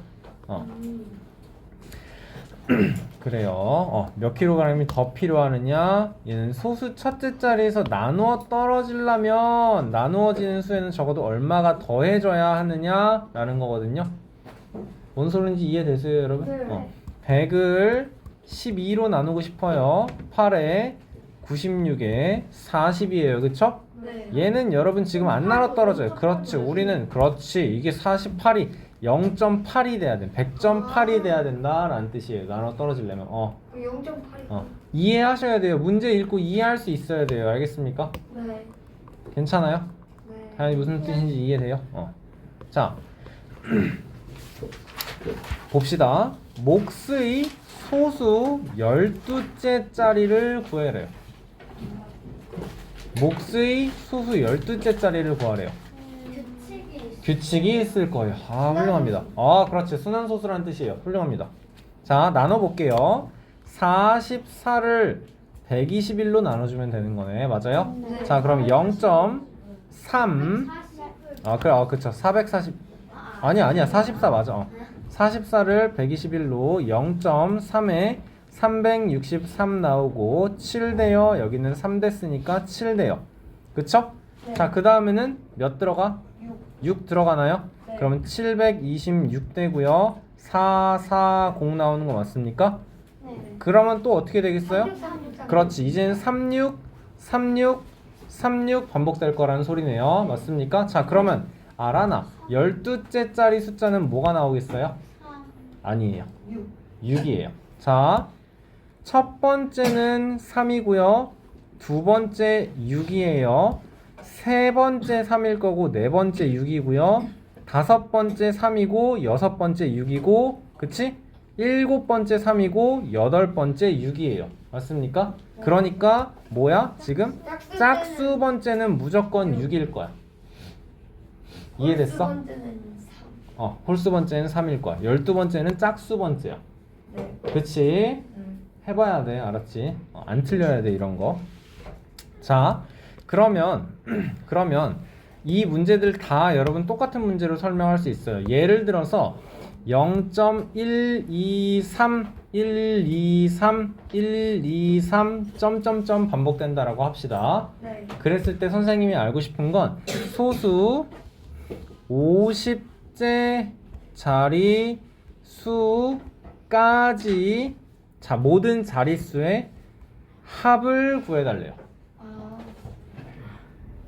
그래요. 몇 킬로그램이 더 필요하느냐? 얘는 소수 첫째 자리에서 나누어 떨어지려면 나누어지는 수에는 적어도 얼마가 더해져야 하느냐? 라는 거거든요. 뭔 소리인지 이해되세요, 여러분? 네. 100을 12로 나누고 싶어요. 8에 96에 40이에요. 그쵸? 네. 얘는 여러분 지금 안 나눠 떨어져요. 그렇지. 우리는 그렇지. 이게 48이 0.8이 돼야 돼. 100.8이 돼야 된다라는 뜻이에요. 나눠 떨어지려면. 0.8. 이해하셔야 돼요. 문제 읽고 이해할 수 있어야 돼요. 알겠습니까? 네. 괜찮아요? 네. 당연히 무슨 뜻인지 이해돼요? 자, 봅시다. 몫의 소수 12째 자리를 구해래요. 몫의 소수 12째 자리를 구하래요. 규칙이 있을 거예요. 훌륭합니다. 그렇지. 순환소수라는 뜻이에요. 훌륭합니다. 자, 나눠볼게요. 44를 121로 나눠주면 되는 거네. 맞아요? 네. 자, 그럼 0.3 그쵸. 440 아니야. 44 맞아. 44를 121로 0.3에 363 나오고 7대요. 여기는 3 됐으니까 7대요. 그쵸? 네. 자, 그 다음에는 몇 들어가? 6 들어가나요? 네. 그러면 726 되고요. 440 나오는 거 맞습니까? 네. 그러면 또 어떻게 되겠어요? 그렇지. 이제는 36 반복될 거라는 소리네요. 맞습니까? 자, 그러면 아라나 12째 짜리 숫자는 뭐가 나오겠어요? 아니에요. 6이에요. 자, 첫 번째는 3이고요. 두 번째 6이에요. 세 번째 3일 거고 네 번째 6이고요. 다섯 번째 3이고 여섯 번째 6이고, 그치? 일곱 번째 3이고 여덟 번째 6이에요. 맞습니까? 그러니까 뭐야? 지금 짝수 번째는 무조건 6일 거야. 이해됐어? 홀수 번째는 3일 거야. 12번째는 짝수 번째야. 네. 그치? 해봐야 돼. 알았지? 안 틀려야 돼, 이런 거. 자, 그러면 이 문제들 다 여러분 똑같은 문제로 설명할 수 있어요. 예를 들어서 0.123 점점점 반복된다라고 합시다. 네. 그랬을 때 선생님이 알고 싶은 건 소수 50째 자리 수까지, 자, 모든 자릿수의 합을 구해달래요.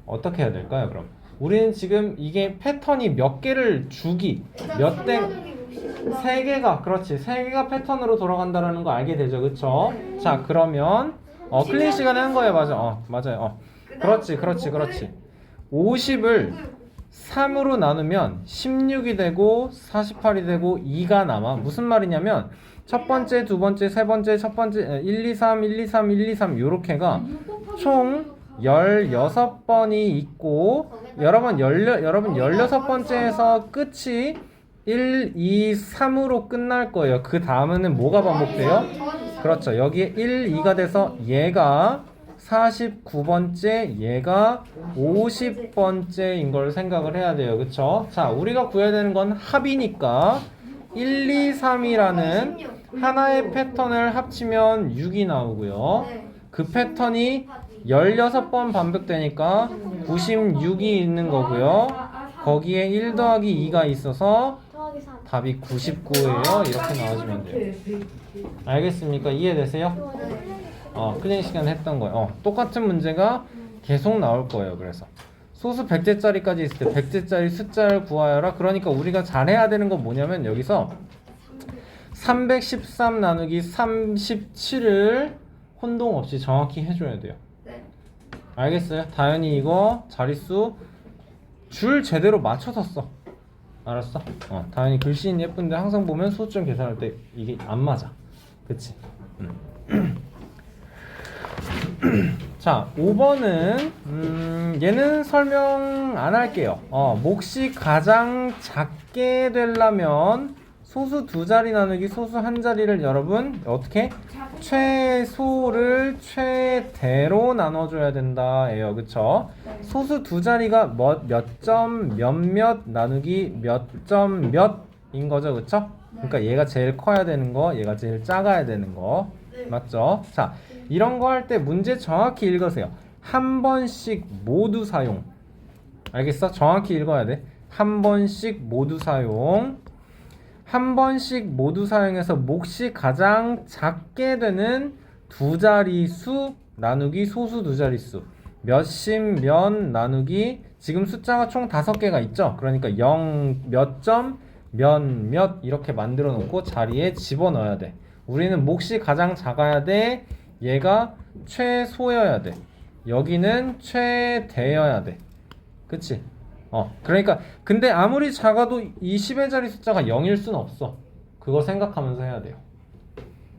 어떻게 해야 될까요, 그럼? 우리는 지금 이게 패턴이 몇 개를 주기, 몇 대, 세 개가, 그렇지, 세 개가 패턴으로 돌아간다는 거 알게 되죠, 그쵸? 자, 그러면 클린 시간에 한 거예요, 맞아. 맞아요. 그렇지. 50을 3으로 나누면 16이 되고 48이 되고 2가 남아. 무슨 말이냐면 첫 번째, 두 번째, 세 번째, 첫 번째 1, 2, 3, 1, 2, 3, 1, 2, 3 요렇게가 총 16번이 있고, 여러분 16번째에서 끝이 1, 2, 3으로 끝날 거예요. 그 다음에는 뭐가 반복돼요? 그렇죠. 여기에 1, 2가 돼서 얘가 49번째, 얘가 50번째인 걸 생각을 해야 돼요. 그쵸? 자, 우리가 구해야 되는 건 합이니까 1, 2, 3이라는 16. 하나의 패턴을 합치면 6이 나오고요. 네. 그 패턴이 16번 반복되니까 96이 있는 거고요. 거기에 1 더하기 2가 있어서 더하기 4. 답이 99예요. 이렇게 나와주면 돼요. 알겠습니까? 이해되세요? 클린 시간 했던 거예요. 똑같은 문제가 계속 나올 거예요. 그래서 소수 100제짜리까지 있을 때 100제짜리 숫자를 구하여라. 그러니까 우리가 잘해야 되는 건 뭐냐면 여기서 313 나누기 37을 혼동 없이 정확히 해줘야 돼요. 네. 알겠어요? 다현이 이거 자릿수 줄 제대로 맞춰서 써. 알았어? 다현이 글씨는 예쁜데 항상 보면 소수점 계산할 때 이게 안 맞아. 그치? 자, 5번은 얘는 설명 안 할게요. 몫이 가장 작게 되려면 소수 두 자리 나누기 소수 한 자리를 여러분 어떻게? 최소를 최대로 나눠줘야 된다예요. 그쵸? 소수 두 자리가 몇 점 몇몇 나누기 몇 점 몇인 거죠. 그쵸? 그러니까 얘가 제일 커야 되는 거, 얘가 제일 작아야 되는 거. 맞죠? 자, 이런 거 할 때 문제 정확히 읽으세요. 한 번씩 모두 사용. 알겠어? 정확히 읽어야 돼. 한 번씩 모두 사용. 한 번씩 모두 사용해서 몫이 가장 작게 되는 두 자릿수 나누기 소수 두 자릿수. 몇십 몇 나누기 지금 숫자가 총 5개가 있죠? 그러니까 0 몇 점 몇 이렇게 만들어 놓고 자리에 집어넣어야 돼. 우리는 몫이 가장 작아야 돼. 얘가 최소여야 돼. 여기는 최대여야 돼. 그치? 그러니까 근데 아무리 작아도 이 10의 자리 숫자가 0일 순 없어. 그거 생각하면서 해야 돼요.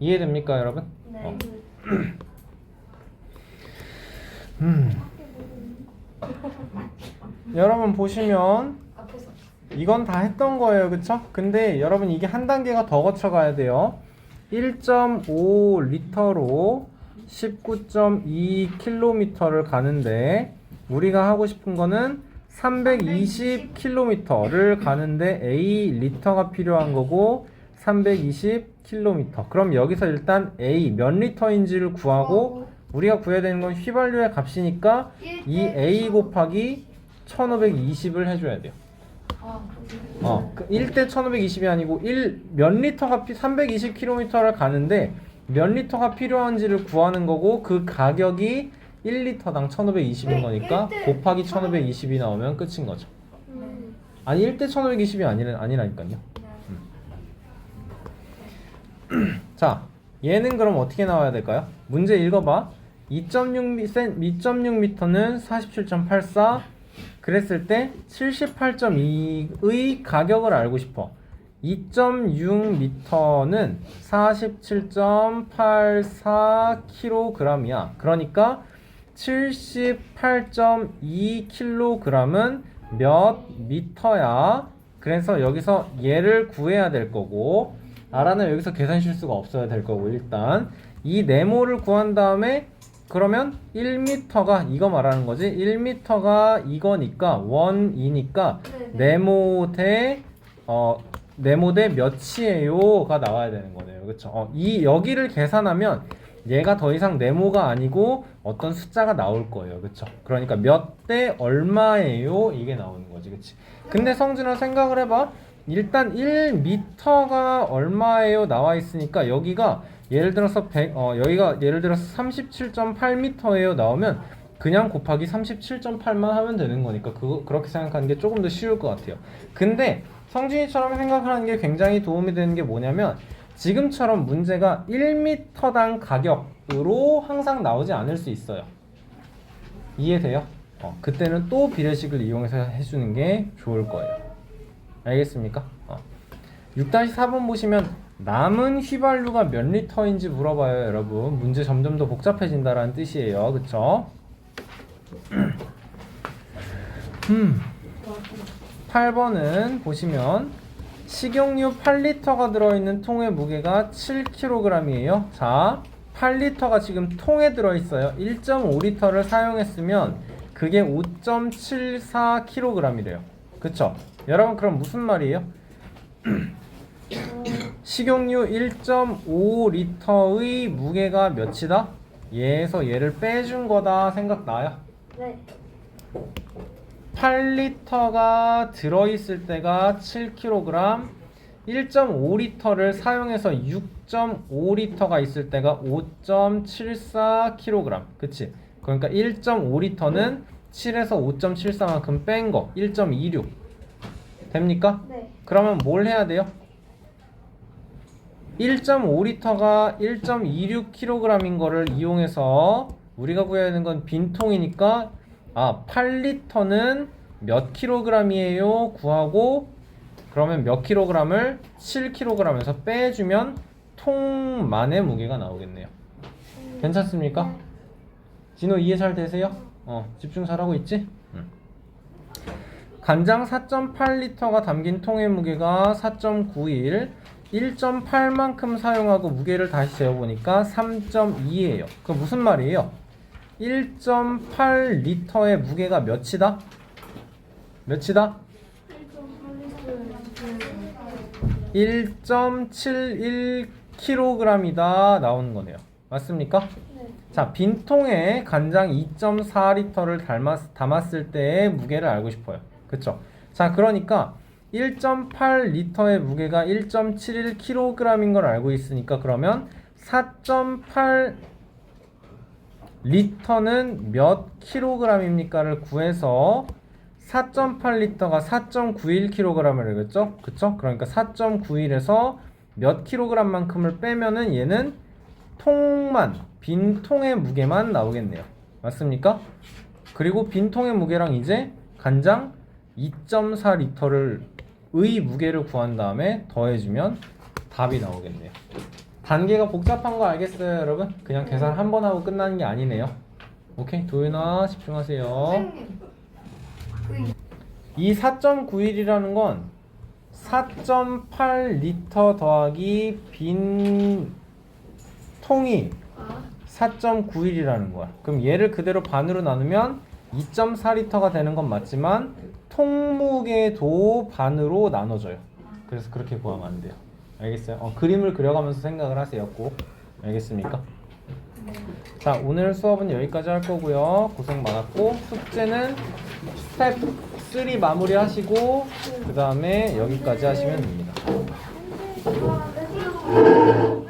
이해됩니까, 여러분? 네. 여러분 보시면 앞에서. 이건 다 했던 거예요. 그쵸? 근데 여러분 이게 한 단계가 더 거쳐가야 돼요. 1.5리터로 19.2km를 가는데 우리가 하고 싶은 거는 320km를 가는데 A 리터가 필요한 거고 320km. 그럼 여기서 일단 A 몇 리터인지를 구하고 우리가 구해야 되는 건 휘발유의 값이니까 이 A 곱하기 1520을 해줘야 돼요. 1대 1520이 아니고 몇 리터가 320km를 가는데 몇 리터가 필요한지를 구하는 거고 그 가격이 1리터당 1520인 거니까 곱하기 1520이 나오면 끝인 거죠. 아니 1대 1520이 아니라니까요. 자, 얘는 그럼 어떻게 나와야 될까요? 문제 읽어봐. 2.6m는 47.84 그랬을 때 78.2의 가격을 알고 싶어. 2.6m는 47.84kg이야. 그러니까 78.2kg은 몇 미터야? 그래서 여기서 얘를 구해야 될 거고 아라는 여기서 계산 실수가 없어야 될 거고 일단 이 네모를 구한 다음에 그러면 1m가 이거 말하는 거지. 1m가 이거니까 원이니까 네모 대 몇이에요가 나와야 되는 거네요. 그렇죠? 이 여기를 계산하면 얘가 더 이상 네모가 아니고 어떤 숫자가 나올 거예요. 그렇죠? 그러니까 몇 대 얼마예요? 이게 나오는 거지. 그렇지? 근데 성진아 생각을 해 봐. 일단 1m가 얼마예요? 나와 있으니까 여기가 예를 들어서 여기가 예를 들어서 37.8m예요 나오면 그냥 곱하기 37.8만 하면 되는 거니까 그렇게 생각하는 게 조금 더 쉬울 것 같아요. 근데 성진이처럼 생각하는 게 굉장히 도움이 되는 게 뭐냐면 지금처럼 문제가 1m당 가격으로 항상 나오지 않을 수 있어요. 이해돼요? 그때는 또 비례식을 이용해서 해주는 게 좋을 거예요. 알겠습니까? 6-4번 보시면 남은 휘발유가 몇 리터인지 물어봐요. 여러분 문제 점점 더 복잡해진다라는 뜻이에요. 그쵸? 8번은 보시면 식용유 8리터가 들어있는 통의 무게가 7kg이에요. 자, 8리터가 지금 통에 들어있어요. 1.5리터를 사용했으면 그게 5.74kg이래요. 그쵸? 여러분 그럼 무슨 말이에요? 식용유 1.5리터의 무게가 몇이다? 얘에서 얘를 빼준 거다 생각나요? 네. 8리터가 들어있을 때가 7kg, 1.5리터를 사용해서 6.5리터가 있을 때가 5.74kg. 그치? 그러니까 1.5리터는 7에서 5.74만큼 뺀 거 1.26 됩니까? 네. 그러면 뭘 해야 돼요? 1.5리터가 1.26kg인 거를 이용해서 우리가 구해야 하는 건 빈통이니까 8리터는 몇 킬로그램이에요? 구하고 그러면 몇 킬로그램을 7kg에서 빼주면 통만의 무게가 나오겠네요. 괜찮습니까? 네. 진호 이해 잘 되세요? 집중 잘하고 있지? 간장 4.8리터가 담긴 통의 무게가 4.91, 1.8만큼 사용하고 무게를 다시 재어보니까 3.2예요. 그 무슨 말이에요? 1.8리터의 무게가 몇이다? 몇이다? 1.71kg이다 나오는 거네요. 맞습니까? 네. 자, 빈통에 간장 2.4리터를 담았을 때의 무게를 알고 싶어요. 그쵸? 자, 그러니까 1.8리터의 무게가 1.71kg인 걸 알고 있으니까 그러면 4.8리터는 몇 킬로그램입니까를 구해서 4.8리터가 4.91kg을 알겠죠? 그쵸? 그러니까 4.91에서 몇 킬로그램만큼을 빼면은 얘는 통만, 빈 통의 무게만 나오겠네요. 맞습니까? 그리고 빈 통의 무게랑 이제 간장 2.4리터를 의 무게를 구한 다음에 더해주면 답이 나오겠네요. 단계가 복잡한 거 알겠어요, 여러분? 그냥 계산 한 번 하고 끝나는 게 아니네요. 오케이, 도윤아 집중하세요. 선생님. 이 4.91이라는 건 4.8리터 더하기 빈 통이 4.91이라는 거야. 그럼 얘를 그대로 반으로 나누면 2.4리터가 되는 건 맞지만 통무게도 반으로 나눠져요. 그래서 그렇게 구하면 안 돼요. 알겠어요? 그림을 그려가면서 생각을 하세요. 꼭. 알겠습니까? 자, 오늘 수업은 여기까지 할 거고요. 고생 많았고 숙제는 스텝 3 마무리 하시고 그 다음에 여기까지 하시면 됩니다. 선생님.